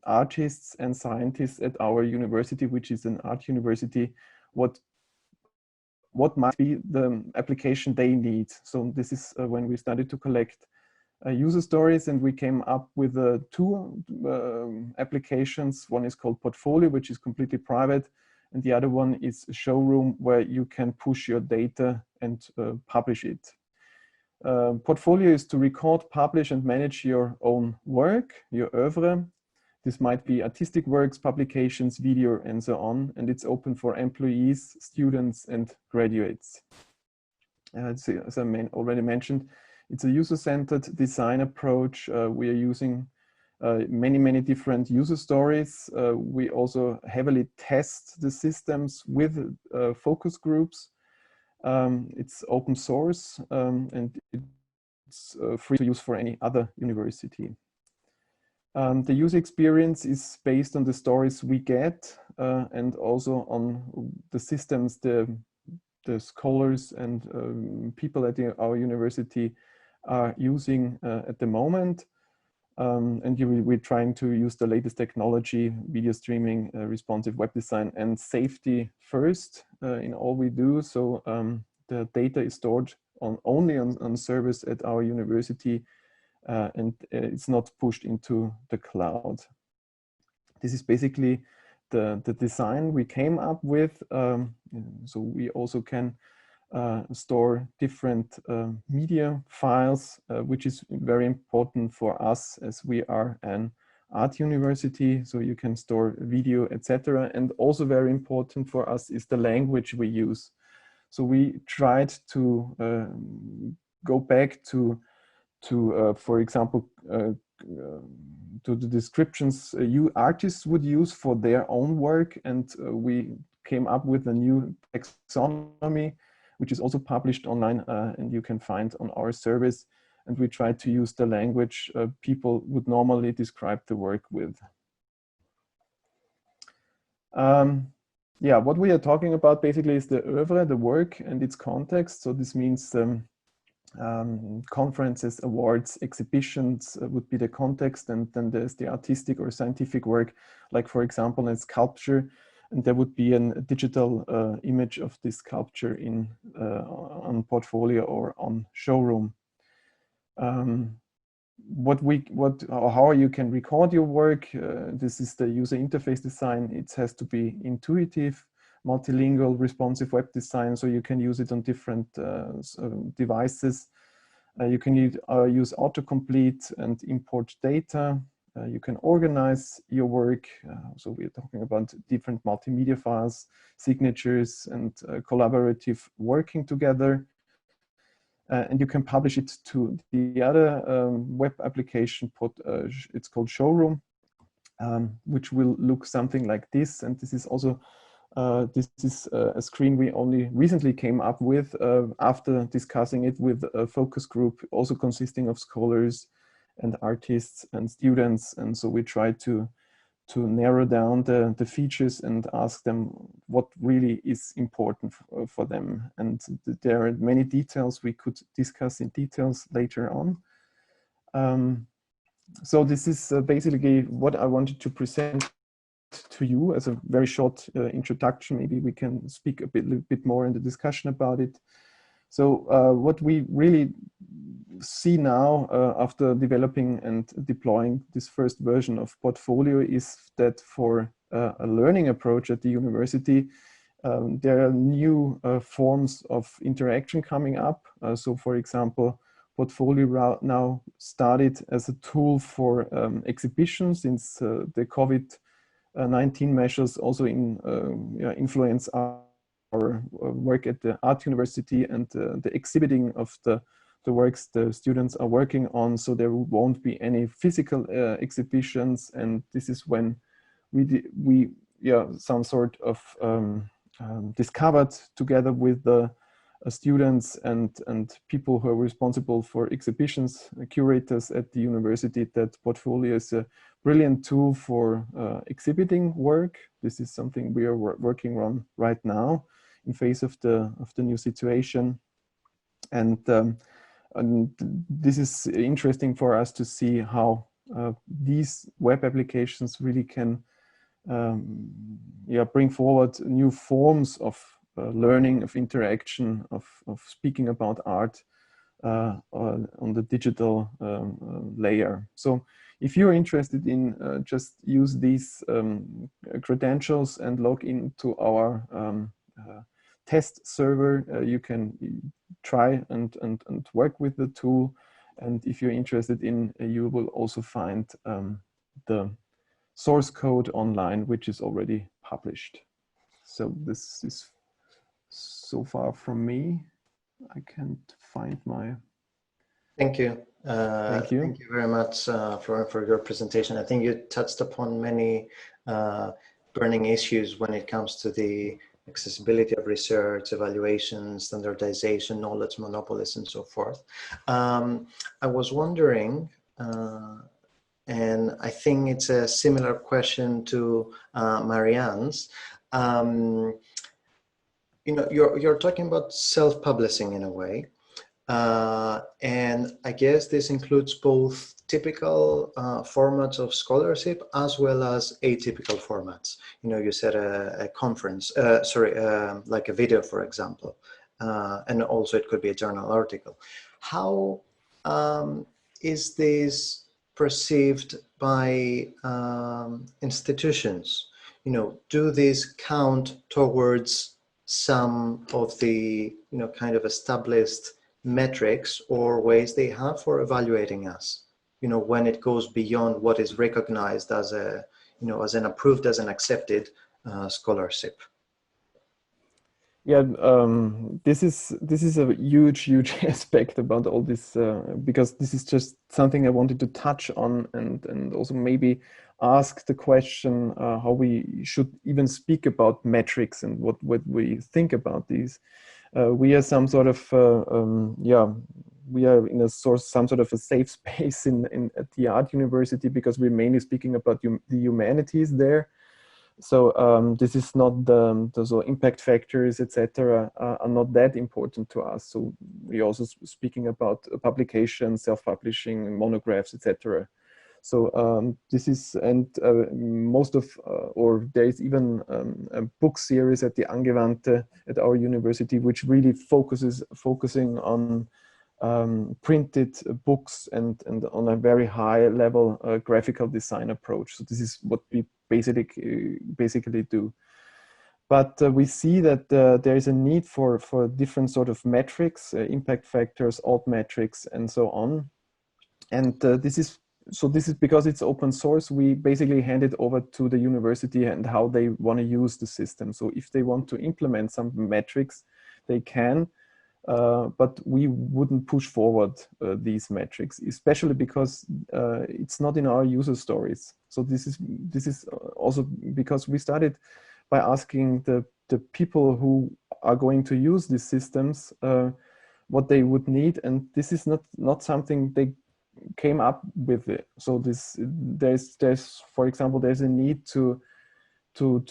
artists and scientists at our university, which is an art university, what might be the application they need. So this is when we started to collect user stories, and we came up with two applications. One is called Portfolio, which is completely private, and the other one is Showroom, where you can push your data and publish it. Portfolio is to record, publish, and manage your own work, your oeuvre. This might be artistic works, publications, video, and so on. And it's open for employees, students, and graduates. As I already mentioned, it's a user-centered design approach. We are using many different user stories. We also heavily test the systems with focus groups. It's open source, and it's free to use for any other university. The user experience is based on the stories we get and also on the systems the scholars and people at our university are using at the moment. And we're trying to use the latest technology, video streaming, responsive web design, and safety first in all we do. So the data is stored only on servers at our university, and it's not pushed into the cloud. This is basically the design we came up with. So we also can store different media files, which is very important for us as we are an art university. So you can store video, etc. And also very important for us is the language we use. So we tried to go back to for example, to the descriptions artists would use for their own work, and we came up with a new taxonomy, which is also published online, and you can find on our service. And we tried to use the language people would normally describe the work with. Yeah, what we are talking about basically is the oeuvre, the work, and its context. So this means conferences, awards, exhibitions would be the context, and then there's the artistic or scientific work, like for example in sculpture, and there would be a digital image of this sculpture in on portfolio or on showroom. How you can record your work. This is the user interface design. It has to be intuitive, multilingual, responsive web design, so you can use it on different devices. You can use autocomplete and import data. You can organize your work. So we're talking about different multimedia files, signatures, and collaborative working together. And you can publish it to the other web application. It's called Showroom, which will look something like this. And this is also this is a screen we only recently came up with after discussing it with a focus group, also consisting of scholars and artists and students. And so we try to narrow down the features and ask them what really is important for them. And there are many details we could discuss in details later on. So this is basically what I wanted to present to you as a very short introduction. Maybe we can speak a bit more in the discussion about it. So what we really see now after developing and deploying this first version of Portfolio is that for a learning approach at the university, there are new forms of interaction coming up. So for example, Portfolio now started as a tool for exhibitions, since the COVID-19 measures also influence our work at the art university and the exhibiting of the works the students are working on. So there won't be any physical exhibitions, and this is when we some sort of discovered together with the students and people who are responsible for exhibitions, curators at the university, that Portfolio is a brilliant tool for exhibiting work. This is something we are working on right now in face of the new situation, and this is interesting for us to see how these web applications really can bring forward new forms of learning, of interaction, of speaking about art on the digital layer. So if you're interested in just use these credentials and log into our test server, you can try and work with the tool. And if you're interested in, you will also find the source code online, which is already published. So this is so far from me. I can't find my... Thank you. Thank you. Thank you very much for your presentation. I think you touched upon many burning issues when it comes to the accessibility of research, evaluation, standardization, knowledge monopolies, and so forth. I was wondering, and I think it's a similar question to Marianne's. You know, you're talking about self-publishing in a way, and I guess this includes both typical formats of scholarship as well as atypical formats. You know, you said a conference, like a video, for example, and also it could be a journal article. How is this perceived by institutions? You know, do these count towards some of the, you know, kind of established metrics or ways they have for evaluating us, you know, when it goes beyond what is recognized as a, you know, as an approved, as an accepted scholarship? Yeah, this is a huge aspect about all this, because this is just something I wanted to touch on, and also maybe ask the question how we should even speak about metrics and what we think about these. We are some sort of we are in some sort of a safe space at the art university, because we're mainly speaking about the humanities there. So this is not the impact factors, etc., are not that important to us. So we're also speaking about publication, self-publishing, monographs, etc. So this is, and most of, or there is even a book series at the Angewandte at our university, which really focusing on printed books and on a very high level graphical design approach. So this is what we basically do. But we see that there is a need for different sort of metrics, impact factors, alt metrics, and so on. And this is because it's open source. We basically hand it over to the university and how they want to use the system. So if they want to implement some metrics, they can. But we wouldn't push forward these metrics, especially because it's not in our user stories. So this is also because we started by asking the people who are going to use these systems what they would need, and this is not something they came up with it. So there's for example, there's a need to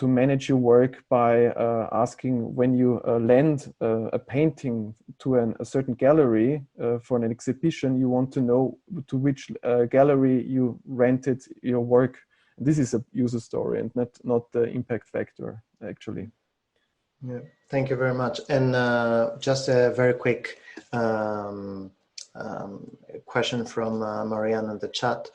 manage your work by asking when you lend a painting to a certain gallery for an exhibition, you want to know to which gallery you rented your work. This is a user story and not the impact factor, actually. Yeah, thank you very much. And just a very quick question from Marianne in the chat.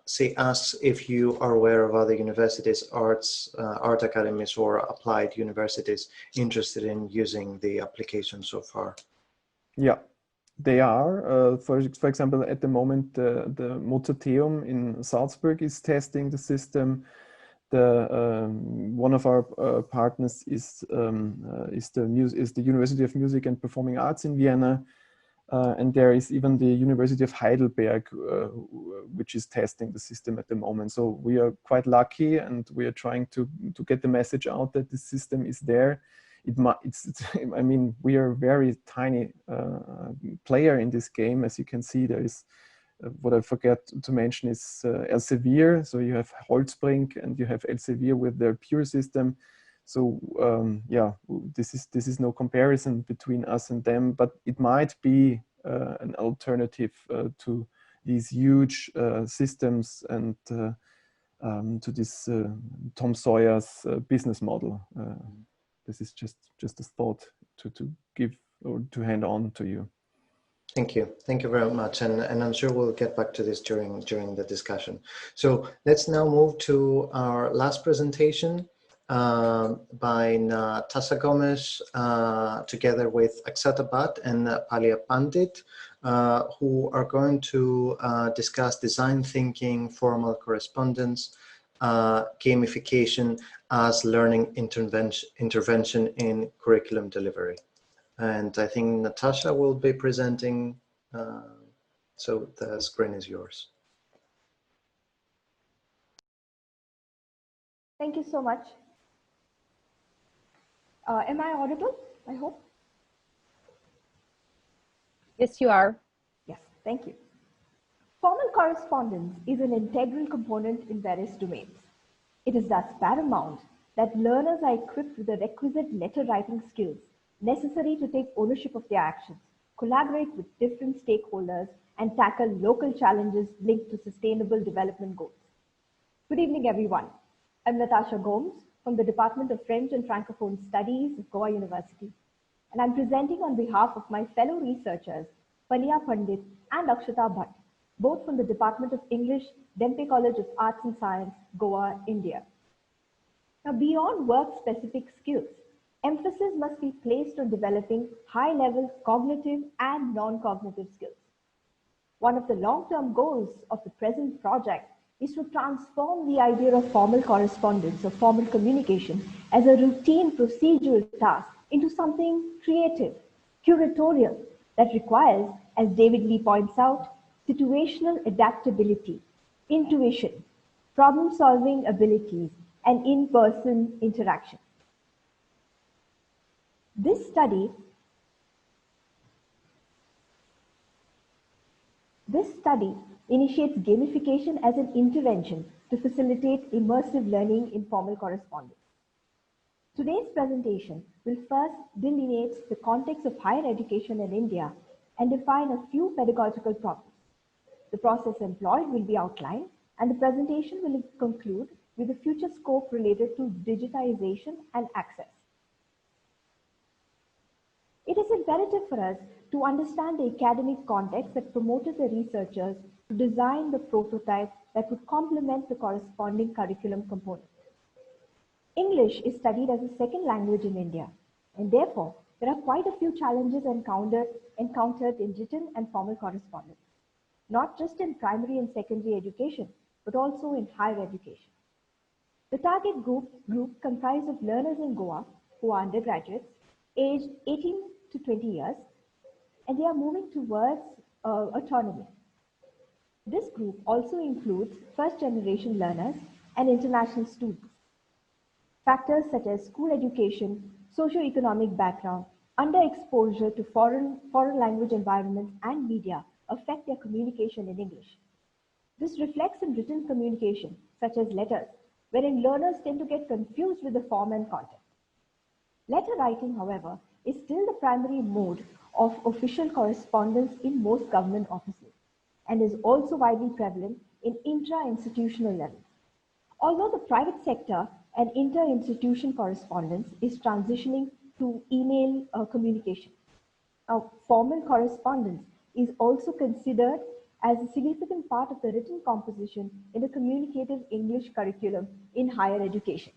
She asks if you are aware of other universities, art academies or applied universities interested in using the application so far. Yeah, they are. For example, at the moment, the Mozarteum in Salzburg is testing the system. One of our partners is the University of Music and Performing Arts in Vienna. And there is even the University of Heidelberg, which is testing the system at the moment. So we are quite lucky, and we are trying to get the message out that the system is there. I mean, we are a very tiny player in this game. As you can see, there is, what I forget to mention is Elsevier. So you have Holzbrink and you have Elsevier with their pure system. So yeah, this is no comparison between us and them, but it might be an alternative to these huge systems and to this Tom Sawyer's business model. This is just a thought to give or to hand on to you. Thank you very much, and I'm sure we'll get back to this during the discussion. So let's now move to our last presentation by Natasha Gomes, together with Akshata Bhatt and Palia Pandit, who are going to discuss design thinking, formal correspondence, gamification as learning intervention in curriculum delivery. And I think Natasha will be presenting, so the screen is yours. Thank you so much. Am I audible? I hope. Yes, you are. Yes, thank you. Formal correspondence is an integral component in various domains. It is thus paramount that learners are equipped with the requisite letter writing skills necessary to take ownership of their actions, collaborate with different stakeholders, and tackle local challenges linked to sustainable development goals. Good evening, everyone. I'm Natasha Gomes from the Department of French and Francophone Studies of Goa University, and I'm presenting on behalf of my fellow researchers, Palia Pandit and Akshata Bhatt, both from the Department of English, Dhempe College of Arts and Science, Goa, India. Now, beyond work-specific skills, emphasis must be placed on developing high-level cognitive and non-cognitive skills. One of the long-term goals of the present project is to transform the idea of formal correspondence or formal communication as a routine procedural task into something creative, curatorial, that requires, as David Lee points out, situational adaptability, intuition, problem-solving abilities, and in-person interaction. This study initiates gamification as an intervention to facilitate immersive learning in formal correspondence. Today's presentation will first delineate the context of higher education in India and define a few pedagogical problems. The process employed will be outlined, and the presentation will conclude with the future scope related to digitization and access. It is imperative for us to understand the academic context that promoted the researchers to design the prototype that would complement the corresponding curriculum component. English is studied as a second language in India, and therefore there are quite a few challenges encountered in written and formal correspondence, not just in primary and secondary education, but also in higher education. The target group comprised of learners in Goa who are undergraduates, aged 18 to 20 years, and they are moving towards autonomy. This group also includes first-generation learners and international students. Factors such as school education, socio-economic background, underexposure to foreign language environments and media affect their communication in English. This reflects in written communication, such as letters, wherein learners tend to get confused with the form and content. Letter writing, however, is still the primary mode of official correspondence in most government offices and is also widely prevalent in intra-institutional levels. Although the private sector and inter-institution correspondence is transitioning to email communication. Now, formal correspondence is also considered as a significant part of the written composition in the communicative English curriculum in higher education.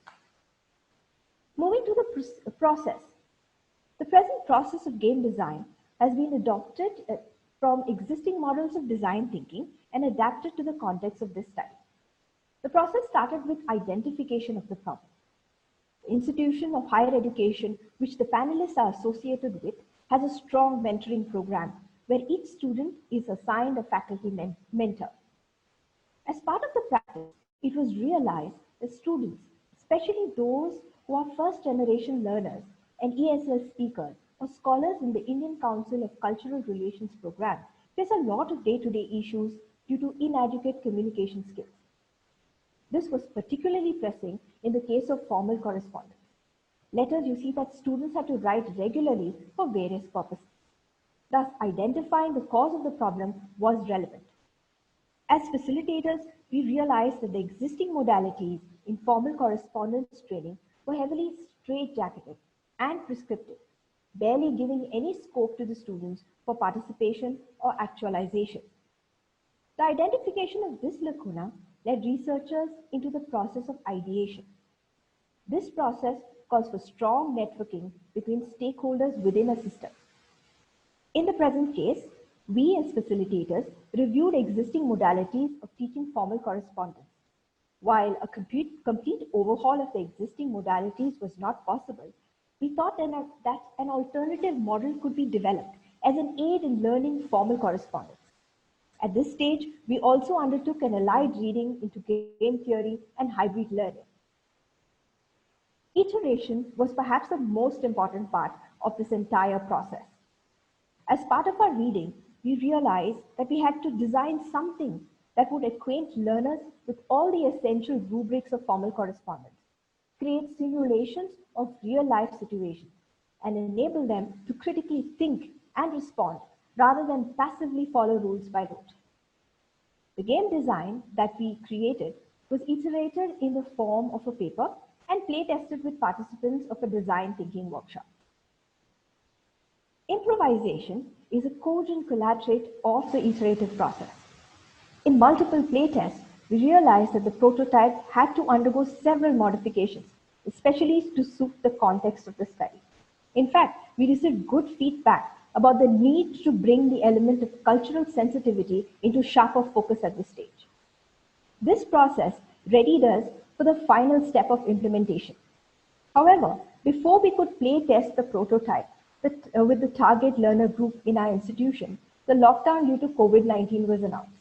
Moving to the process. The present process of game design has been adopted from existing models of design thinking and adapted to the context of this study. The process started with identification of the problem. The institution of higher education, which the panelists are associated with, has a strong mentoring program where each student is assigned a faculty mentor. As part of the practice, it was realized that students, especially those who are first-generation learners and ESL speakers or scholars in the Indian Council of Cultural Relations program, face a lot of day-to-day issues due to inadequate communication skills. This was particularly pressing in the case of formal correspondence. Letters, you see that students had to write regularly for various purposes. Thus, identifying the cause of the problem was relevant. As facilitators, we realized that the existing modalities in formal correspondence training were heavily straitjacketed and prescriptive, barely giving any scope to the students for participation or actualization. The identification of this lacuna led researchers into the process of ideation. This process calls for strong networking between stakeholders within a system. In the present case, we as facilitators reviewed existing modalities of teaching formal correspondence. While a complete overhaul of the existing modalities was not possible, we thought that an alternative model could be developed as an aid in learning formal correspondence. At this stage, we also undertook an allied reading into game theory and hybrid learning. Iteration was perhaps the most important part of this entire process. As part of our reading, we realized that we had to design something that would acquaint learners with all the essential rubrics of formal correspondence, create simulations of real-life situations, and enable them to critically think and respond rather than passively follow rules by rote. The game design that we created was iterated in the form of a paper and play-tested with participants of a design thinking workshop. Improvisation is a cogent collaterate of the iterative process. In multiple playtests, we realized that the prototype had to undergo several modifications, especially to suit the context of the study. In fact, we received good feedback about the need to bring the element of cultural sensitivity into sharper focus at this stage. This process readied us for the final step of implementation. However, before we could play test the prototype with the target learner group in our institution, the lockdown due to COVID-19 was announced.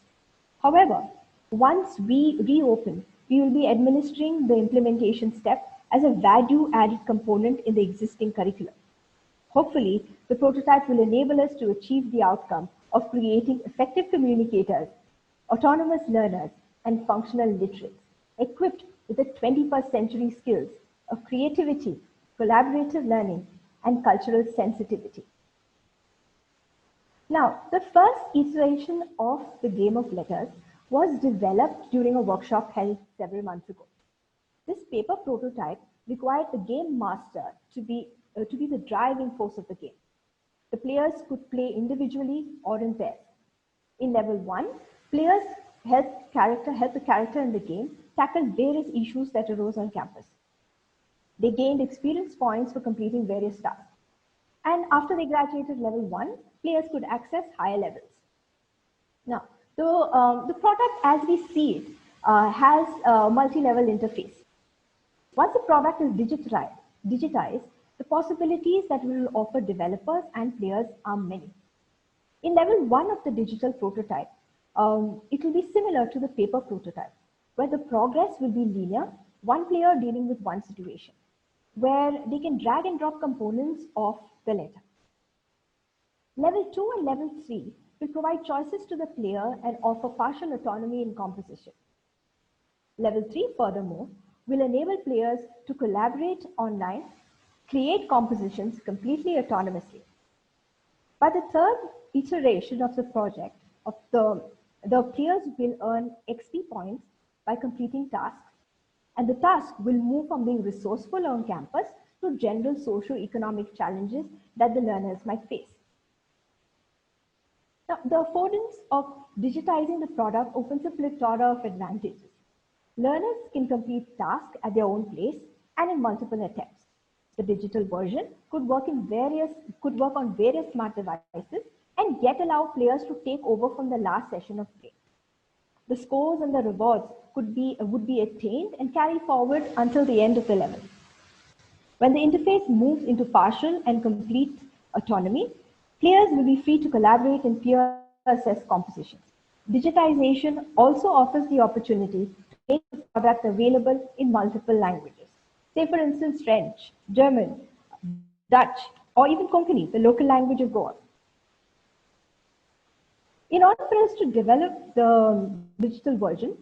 However, once we reopen, we will be administering the implementation step as a value-added component in the existing curriculum. Hopefully, the prototype will enable us to achieve the outcome of creating effective communicators, autonomous learners, and functional literates, equipped with the 21st century skills of creativity, collaborative learning, and cultural sensitivity. Now, the first iteration of the game of letters was developed during a workshop held several months ago. This paper prototype required the game master to be the driving force of the game. The players could play individually or in pairs. In level 1, players helped the character in the game tackle various issues that arose on campus. They gained experience points for completing various tasks. And after they graduated level 1, players could access higher levels. Now, the product as we see it has a multi-level interface. Once the product is digitized, the possibilities that we will offer developers and players are many. In level 1 of the digital prototype, it will be similar to the paper prototype, where the progress will be linear, one player dealing with one situation, where they can drag and drop components of the letter. Level 2 and level 3 will provide choices to the player and offer partial autonomy in composition. Level 3, furthermore, will enable players to collaborate online, create compositions completely autonomously. By the third iteration of the project, the players will earn XP points by completing tasks, and the task will move from being resourceful on campus to general socio-economic challenges that the learners might face. Now, the affordance of digitizing the product opens a plethora of advantages. Learners can complete tasks at their own pace and in multiple attempts. The digital version could work on various smart devices and yet allow players to take over from the last session of play. The scores and the rewards would be attained and carried forward until the end of the level. When the interface moves into partial and complete autonomy, players will be free to collaborate and peer assess compositions. Digitization also offers the opportunity to make the product available in multiple languages. Say, for instance, French, German, Dutch, or even Konkani, the local language of Goa. In order for us to develop the digital version,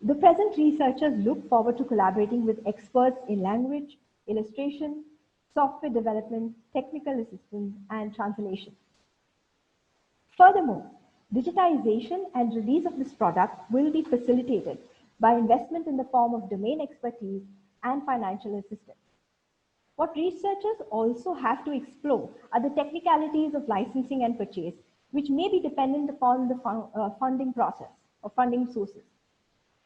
the present researchers look forward to collaborating with experts in language, illustration, software development, technical assistance, and translation. Furthermore, digitization and release of this product will be facilitated by investment in the form of domain expertise and financial assistance. What researchers also have to explore are the technicalities of licensing and purchase, which may be dependent upon the funding process or funding sources.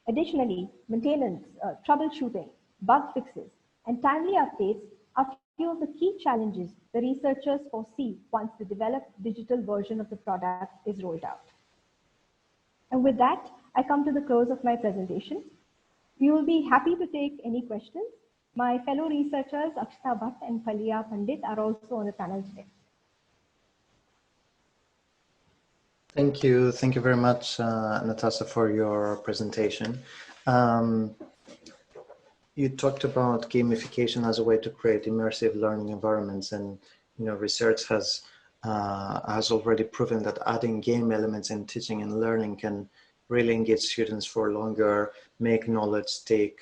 Additionally, maintenance, troubleshooting, bug fixes, and timely updates are few of the key challenges the researchers foresee once the developed digital version of the product is rolled out. And with that, I come to the close of my presentation. We will be happy to take any questions. My fellow researchers, Akshata Bhatt and Palia Pandit, are also on the panel today. Thank you. Thank you very much, Natasha, for your presentation. You talked about gamification as a way to create immersive learning environments, and research has already proven that adding game elements in teaching and learning can really engage students for longer, make knowledge take.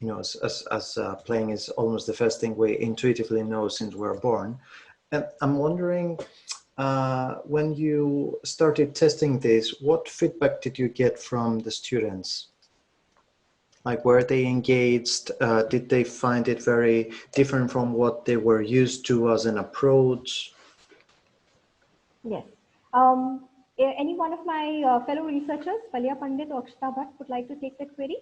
As playing is almost the first thing we intuitively know since we're born. And I'm wondering, when you started testing this, what feedback did you get from the students? Like, were they engaged? Did they find it very different from what they were used to as an approach? Yes. Any one of my fellow researchers, Palia Pandit or Akshata Bhatt, would like to take that query?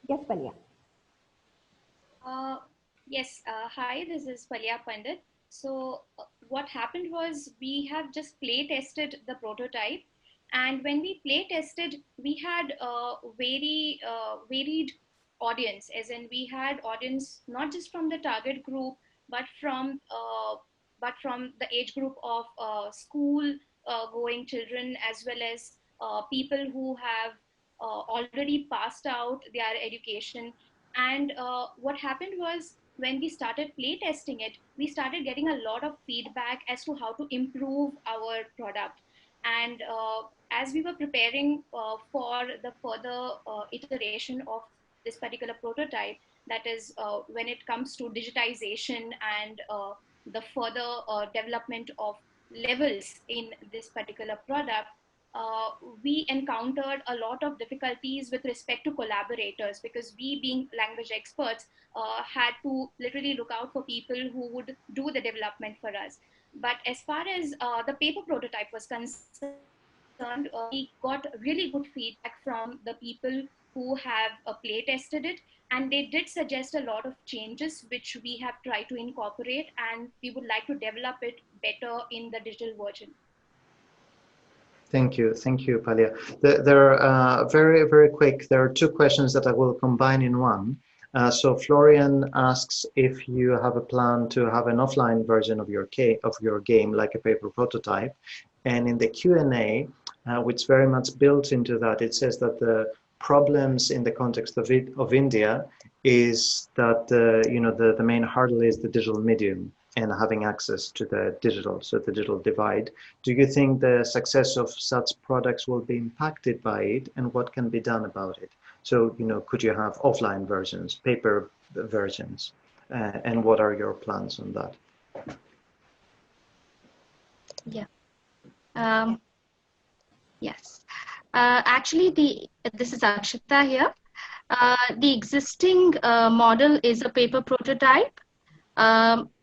Yes, Palia. Yes, hi, this is Palia Pandit. So what happened was we have just play tested the prototype, and when we play tested, we had a very varied audience, as in we had audience not just from the target group, but from the age group of school going children, as well as people who have already passed out their education. And what happened was, when we started play testing it, we started getting a lot of feedback as to how to improve our product. And as we were preparing for the further iteration of this particular prototype, that is when it comes to digitization and the further development of levels in this particular product, we encountered a lot of difficulties with respect to collaborators, because we, being language experts, had to literally look out for people who would do the development for us. But as far as the paper prototype was concerned, we got really good feedback from the people who have play tested it, and they did suggest a lot of changes which we have tried to incorporate, and we would like to develop it better in the digital version. Thank you, Palia. There are very quick. There are two questions that I will combine in one. So Florian asks if you have a plan to have an offline version of your game, like a paper prototype, and in the Q&A, which very much built into that, it says that the problems in the context of India is that the main hurdle is the digital medium and having access to the digital, so the digital divide. Do you think the success of such products will be impacted by it, and what can be done about it? So, could you have offline versions, paper versions, and what are your plans on that? Yeah. Yes. Actually, this is Akshata here. The existing model is a paper prototype.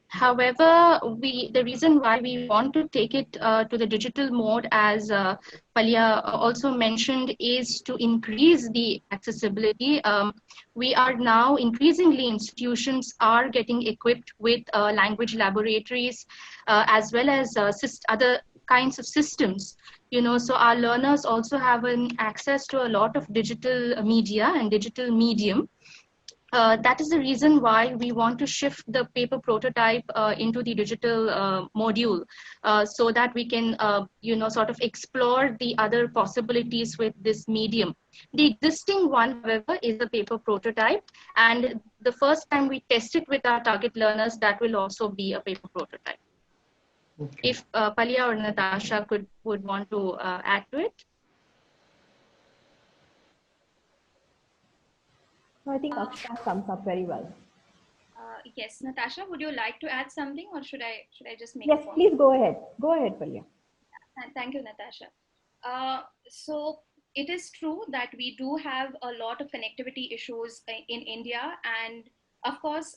However, the reason why we want to take it to the digital mode, as Palia also mentioned, is to increase the accessibility. We are now increasingly, institutions are getting equipped with language laboratories as well as other kinds of systems. So our learners also have an access to a lot of digital media and digital medium. That is the reason why we want to shift the paper prototype into the digital module, so that we can, sort of explore the other possibilities with this medium. The existing one, however, is a paper prototype, and the first time we test it with our target learners, that will also be a paper prototype. Okay. If Palia or Natasha would want to add to it. I think Akshata sums up very well. Yes, Natasha, would you like to add something, or should I just make? Yes, please go ahead. Go ahead, Palia. Thank you, Natasha. So it is true that we do have a lot of connectivity issues in India, and of course,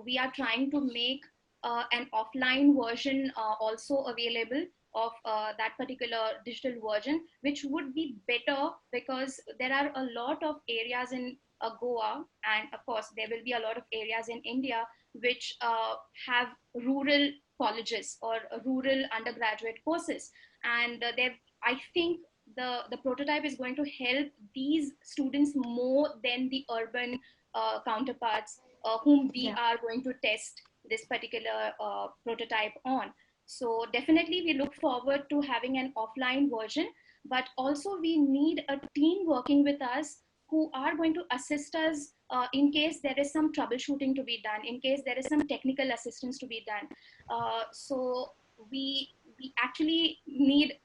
we are trying to make an offline version also available of that particular digital version, which would be better, because there are a lot of areas in Goa, and of course there will be a lot of areas in India which have rural colleges or rural undergraduate courses, and I think the prototype is going to help these students more than the urban counterparts whom we are going to test this particular prototype on. So definitely we look forward to having an offline version, but also we need a team working with us who are going to assist us in case there is some troubleshooting to be done, in case there is some technical assistance to be done. So we actually need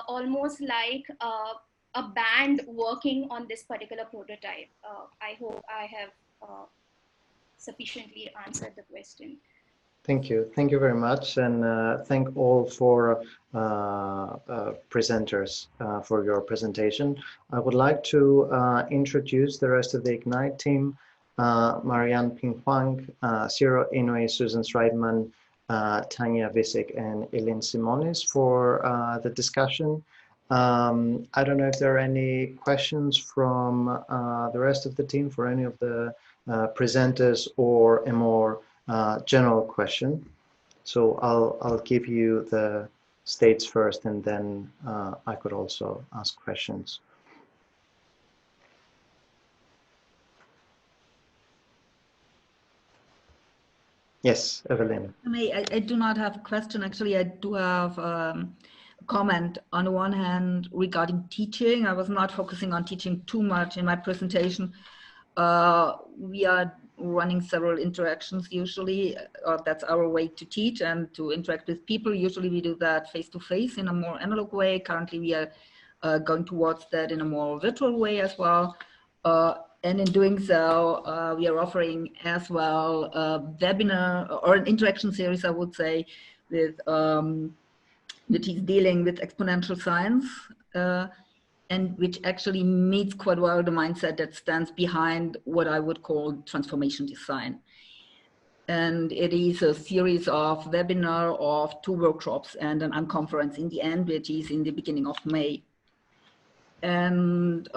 almost like a band working on this particular prototype. I hope I have sufficiently answered the question. Thank you very much, and thank all for presenters for your presentation. I would like to introduce the rest of the Ignite team: Marianne Ping Huang, Ciro Inouye, Susan Streitman, Tanya Visik, and Eileen Simonis for the discussion. I don't know if there are any questions from the rest of the team for any of the presenters, or a more general question. So I'll give you the stage first, and then I could also ask questions. Yes, Eveline. I do not have a question. Actually, I do have a comment. On the one hand, regarding teaching, I was not focusing on teaching too much in my presentation. We are running several interactions usually. That's our way to teach and to interact with people. Usually we do that face-to-face in a more analog way. Currently we are going towards that in a more virtual way as well. And in doing so, we are offering as well a webinar or an interaction series, I would say, with which is dealing with exponential science, and which actually meets quite well the mindset that stands behind what I would call transformation design. And it is a series of webinar of 2 workshops and an unconference in the end, which is in the beginning of May. And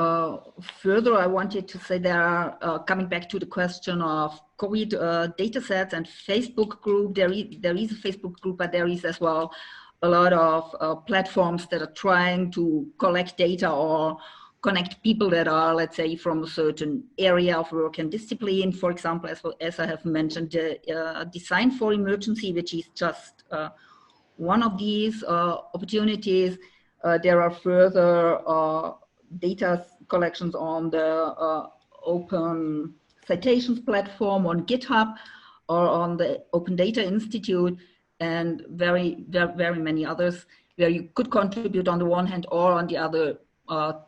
further, I wanted to say there are, coming back to the question of COVID data sets and Facebook group, there is a Facebook group, but there is as well a lot of platforms that are trying to collect data or connect people that are, let's say, from a certain area of work and discipline. For example, as I have mentioned, Design for Emergency, which is just one of these opportunities. There are further data collections on the Open Citations platform on GitHub or on the Open Data Institute, and very many others where you could contribute on the one hand, or on the other,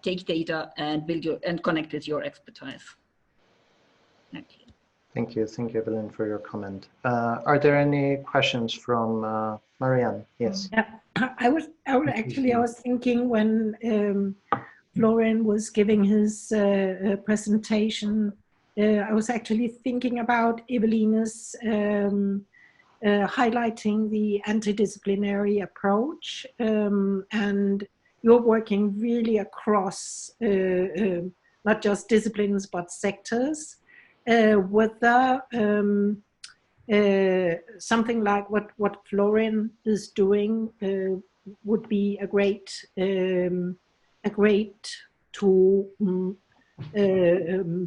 take data and build and connect with your expertise. Thank you, Eveline, for your comment. Are there any questions from Marianne? Yes. Yeah, I was thinking when Florian was giving his presentation, I was actually thinking about Eveline's highlighting the interdisciplinary approach, and you're working really across not just disciplines but sectors. Whether something like what Florian is doing would be a great tool,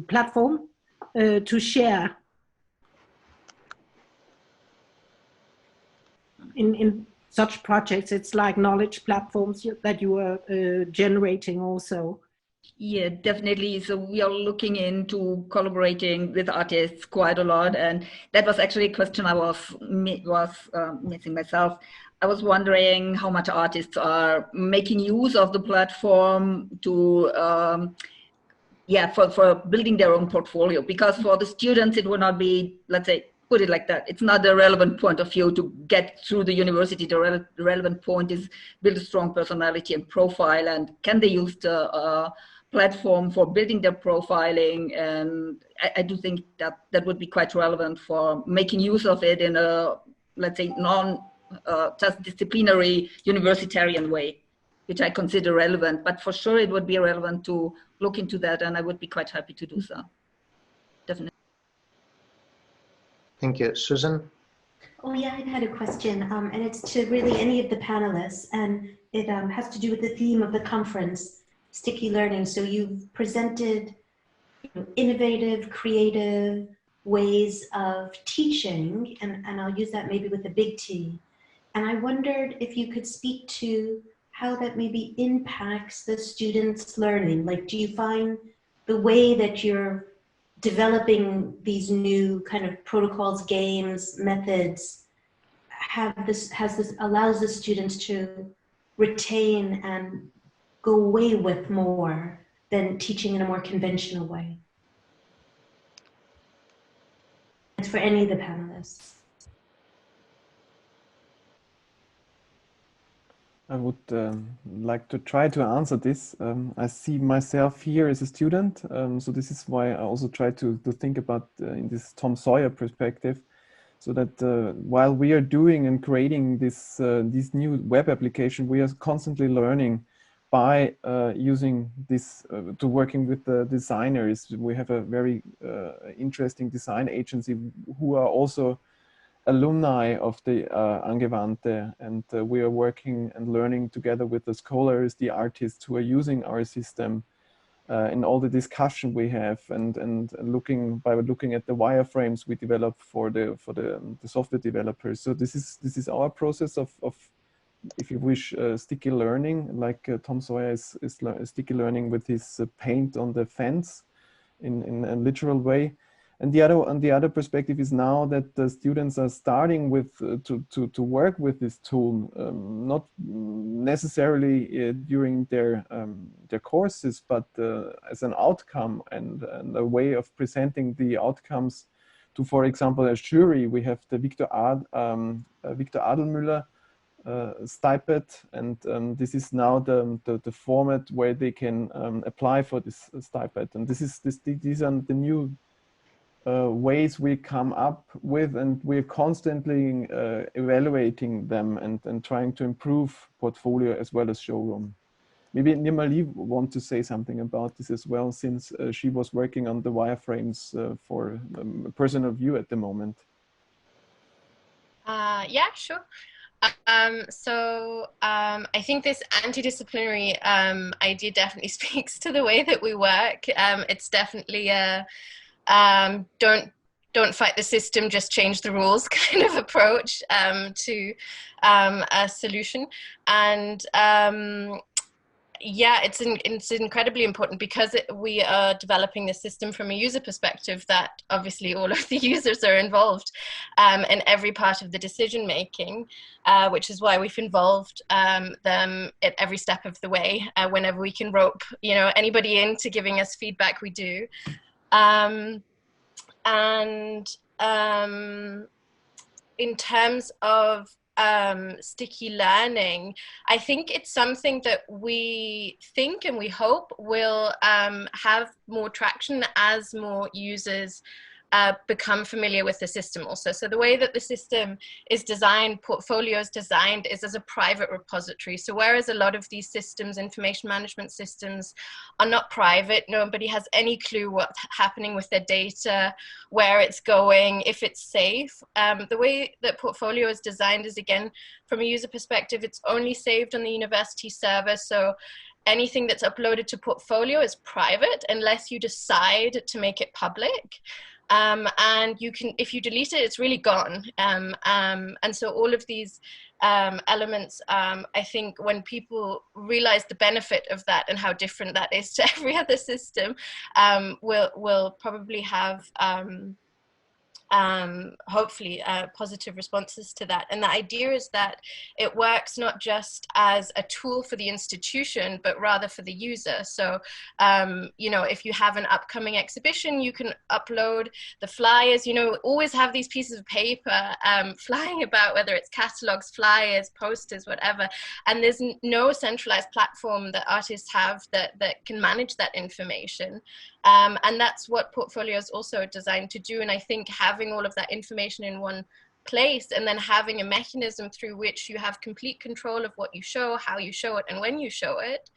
platform to share in such projects. It's like knowledge platforms that you are generating also. Yeah, definitely. So we are looking into collaborating with artists quite a lot, and that was actually a question I was missing myself. I was wondering how much artists are making use of the platform to, for building their own portfolio. Because for the students, it would not be, let's say, put it like that, it's not the relevant point of view to get through the university. The relevant point is build a strong personality and profile, and can they use the platform for building their profiling. And I do think that that would be quite relevant for making use of it in a, let's say, just disciplinary universitarian way, which I consider relevant. But for sure it would be relevant to look into that, and I would be quite happy to do so. Definitely. Thank you. Susan? Oh yeah, I had a question, and it's to really any of the panelists, and it has to do with the theme of the conference, sticky learning. So you've presented innovative, creative ways of teaching, and I'll use that maybe with a big T. And I wondered if you could speak to how that maybe impacts the students' learning. Like, do you find the way that you're developing these new kind of protocols, games, methods, allows the students to retain and go away with more than teaching in a more conventional way? It's for any of the panelists. I would like to try to answer this. I see myself here as a student, so this is why I also try to think about in this Tom Sawyer perspective, so that while we are doing and creating this new web application, we are constantly learning by using this to working with the designers. We have a very interesting design agency who are also alumni of the Angewandte, and we are working and learning together with the scholars, the artists who are using our system in all the discussion we have, and looking at the wireframes we develop for the software developers. So this is our process of if you wish, sticky learning, like Tom Sawyer is sticky learning with his paint on the fence in a literal way. And the other perspective is now that the students are starting with to work with this tool, not necessarily during their courses, but as an outcome and a way of presenting the outcomes to, for example, a jury. We have the Victor Adelmüller stipend, and this is now the format where they can apply for this stipend. And these are the new ways we come up with, and we're constantly evaluating them and trying to improve portfolio as well as showroom. Maybe Nirmali want to say something about this as well, since she was working on the wireframes for personal view at the moment. Yeah, sure. I think this antidisciplinary idea definitely speaks to the way that we work. It's definitely a don't fight the system, just change the rules kind of approach to a solution. And yeah, it's incredibly important because we are developing the system from a user perspective, that obviously all of the users are involved in every part of the decision making, which is why we've involved them at every step of the way. Whenever we can rope, anybody into giving us feedback, we do. In terms of sticky learning, I think it's something that we think and we hope will have more traction as more users become familiar with the system also. So the way that the system is designed, Portfolio is designed, is as a private repository. So whereas a lot of these systems, information management systems, are not private, nobody has any clue what's happening with their data, where it's going, if it's safe. The way that Portfolio is designed is, again, from a user perspective, it's only saved on the university server. So anything that's uploaded to Portfolio is private unless you decide to make it public. And you can, if you delete it, it's really gone. And so all of these elements, I think when people realize the benefit of that and how different that is to every other system, will probably have hopefully positive responses to that. And the idea is that it works not just as a tool for the institution, but rather for the user. So, if you have an upcoming exhibition, you can upload the flyers, always have these pieces of paper flying about, whether it's catalogs, flyers, posters, whatever. And there's no centralized platform that artists have that can manage that information. And that's what Portfolio is also designed to do. And I think having all of that information in one place, and then having a mechanism through which you have complete control of what you show, how you show it, and when you show it.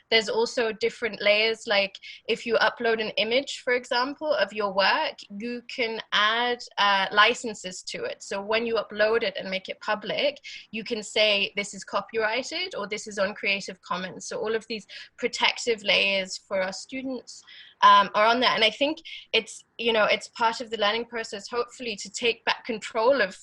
There's also different layers, like if you upload an image, for example, of your work, you can add licenses to it. So when you upload it and make it public, you can say this is copyrighted or this is on Creative Commons. So all of these protective layers for our students are on there. And I think it's, it's part of the learning process, hopefully, to take back control of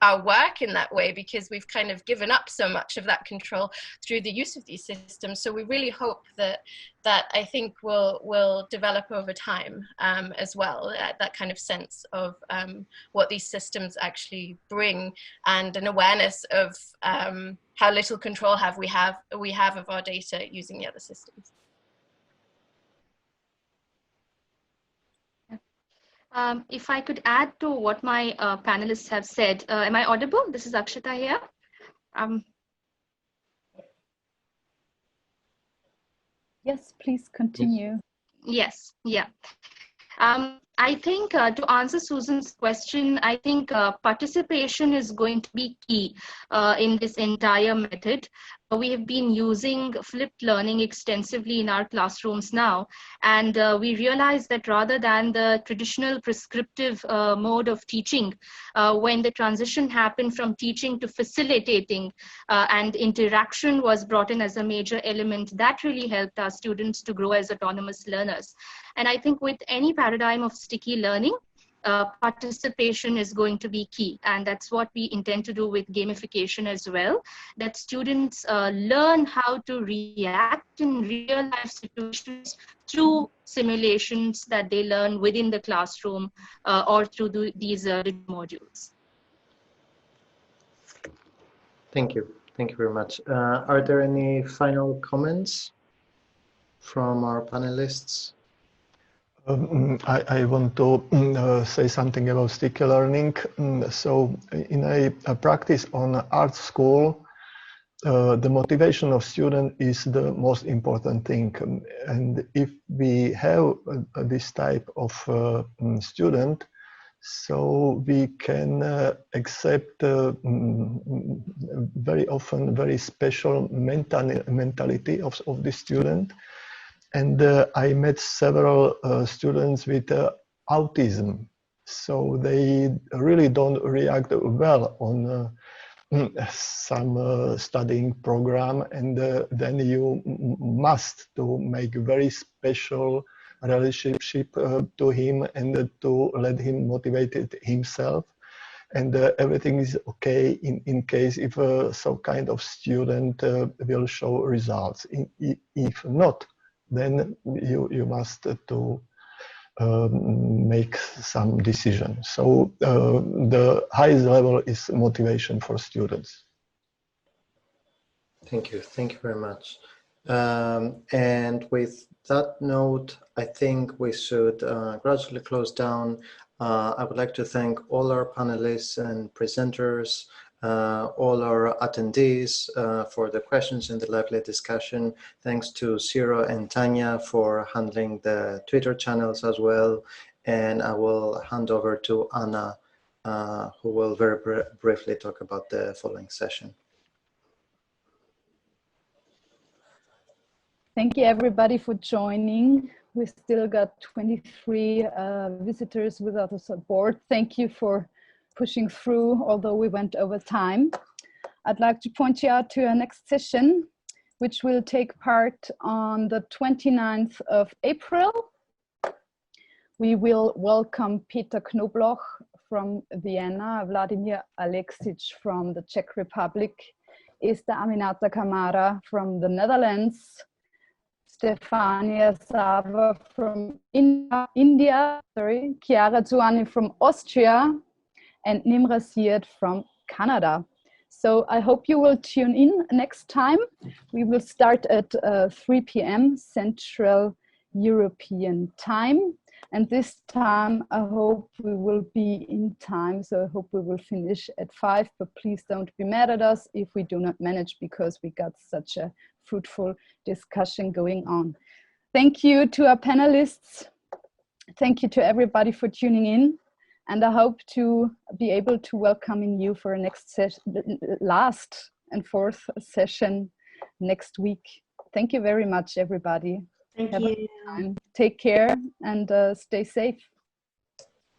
our work in that way, because we've kind of given up so much of that control through the use of these systems. So we really hope that I think will develop over time as well, that kind of sense of what these systems actually bring, and an awareness of how little control we have of our data using the other systems. If I could add to what my panelists have said, am I audible? This is Akshata here. Yes, please continue. Yes, yeah. I think to answer Susan's question, I think participation is going to be key in this entire method. We have been using flipped learning extensively in our classrooms now, and we realize that rather than the traditional prescriptive mode of teaching, when the transition happened from teaching to facilitating and interaction was brought in as a major element, that really helped our students to grow as autonomous learners. And I think with any paradigm of sticky learning, participation is going to be key. And that's what we intend to do with gamification as well, that students learn how to react in real life situations through simulations that they learn within the classroom or through these modules. Thank you. Thank you very much. Are there any final comments from our panelists? I want to say something about sticky learning. So in a practice on art school, the motivation of student is the most important thing. And if we have this type of student, so we can accept very often very special mentality of the student. And I met several students with autism, so they really don't react well on some studying program, and then you must to make very special relationship to him and to let him motivate himself, and everything is okay in case if some kind of student will show results. If not, then you must to make some decision. So the highest level is motivation for students. Thank you. Thank you very much. And with that note, I think we should gradually close down. I would like to thank all our panelists and presenters, all our attendees for the questions in the lively discussion. Thanks to Ciro and Tanya for handling the Twitter channels as well. And I will hand over to Anna, who will very briefly talk about the following session. Thank you everybody for joining. We still got 23 visitors without a support. Thank you for pushing through, although we went over time. I'd like to point you out to our next session, which will take part on the 29th of April. We will welcome Peter Knobloch from Vienna, Vladimir Aleksic from the Czech Republic, Esther Aminata Kamara from the Netherlands, Stefania Sava from India, Chiara Zuani from Austria, and Nimra Siad from Canada. So I hope you will tune in next time. We will start at 3 p.m. Central European time. And this time, I hope we will be in time. So I hope we will finish at 5, but please don't be mad at us if we do not manage, because we got such a fruitful discussion going on. Thank you to our panelists. Thank you to everybody for tuning in. And I hope to be able to welcome you for a next last and fourth session next week. Thank you very much, everybody. Thank Have you. a good time. Take care and stay safe.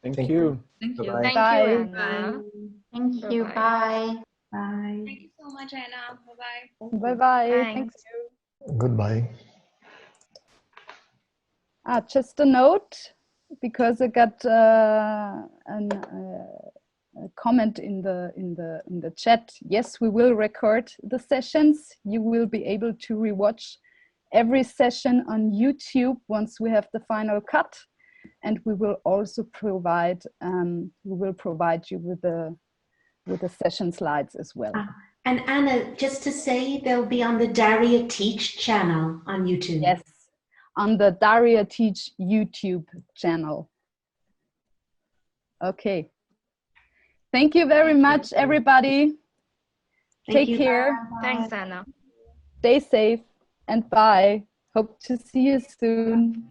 Thank you. Thank you. Bye. Thank you, Bye. Anna. Thank you. Bye. Bye. Thank you so much, Anna. Bye-bye. Bye-bye. Thank Thanks. you. Goodbye. Just a note, because I got a comment in the chat. Yes, we will record the sessions. You will be able to rewatch every session on YouTube once we have the final cut, and we will also provide you with the session slides as well. And Anna, just to say, they'll be on the Daria Teach channel on YouTube. Yes, on the Daria Teach YouTube channel. Okay. Thank you very much, everybody. Take care. Bye. Thanks, Anna. Stay safe and bye. Hope to see you soon.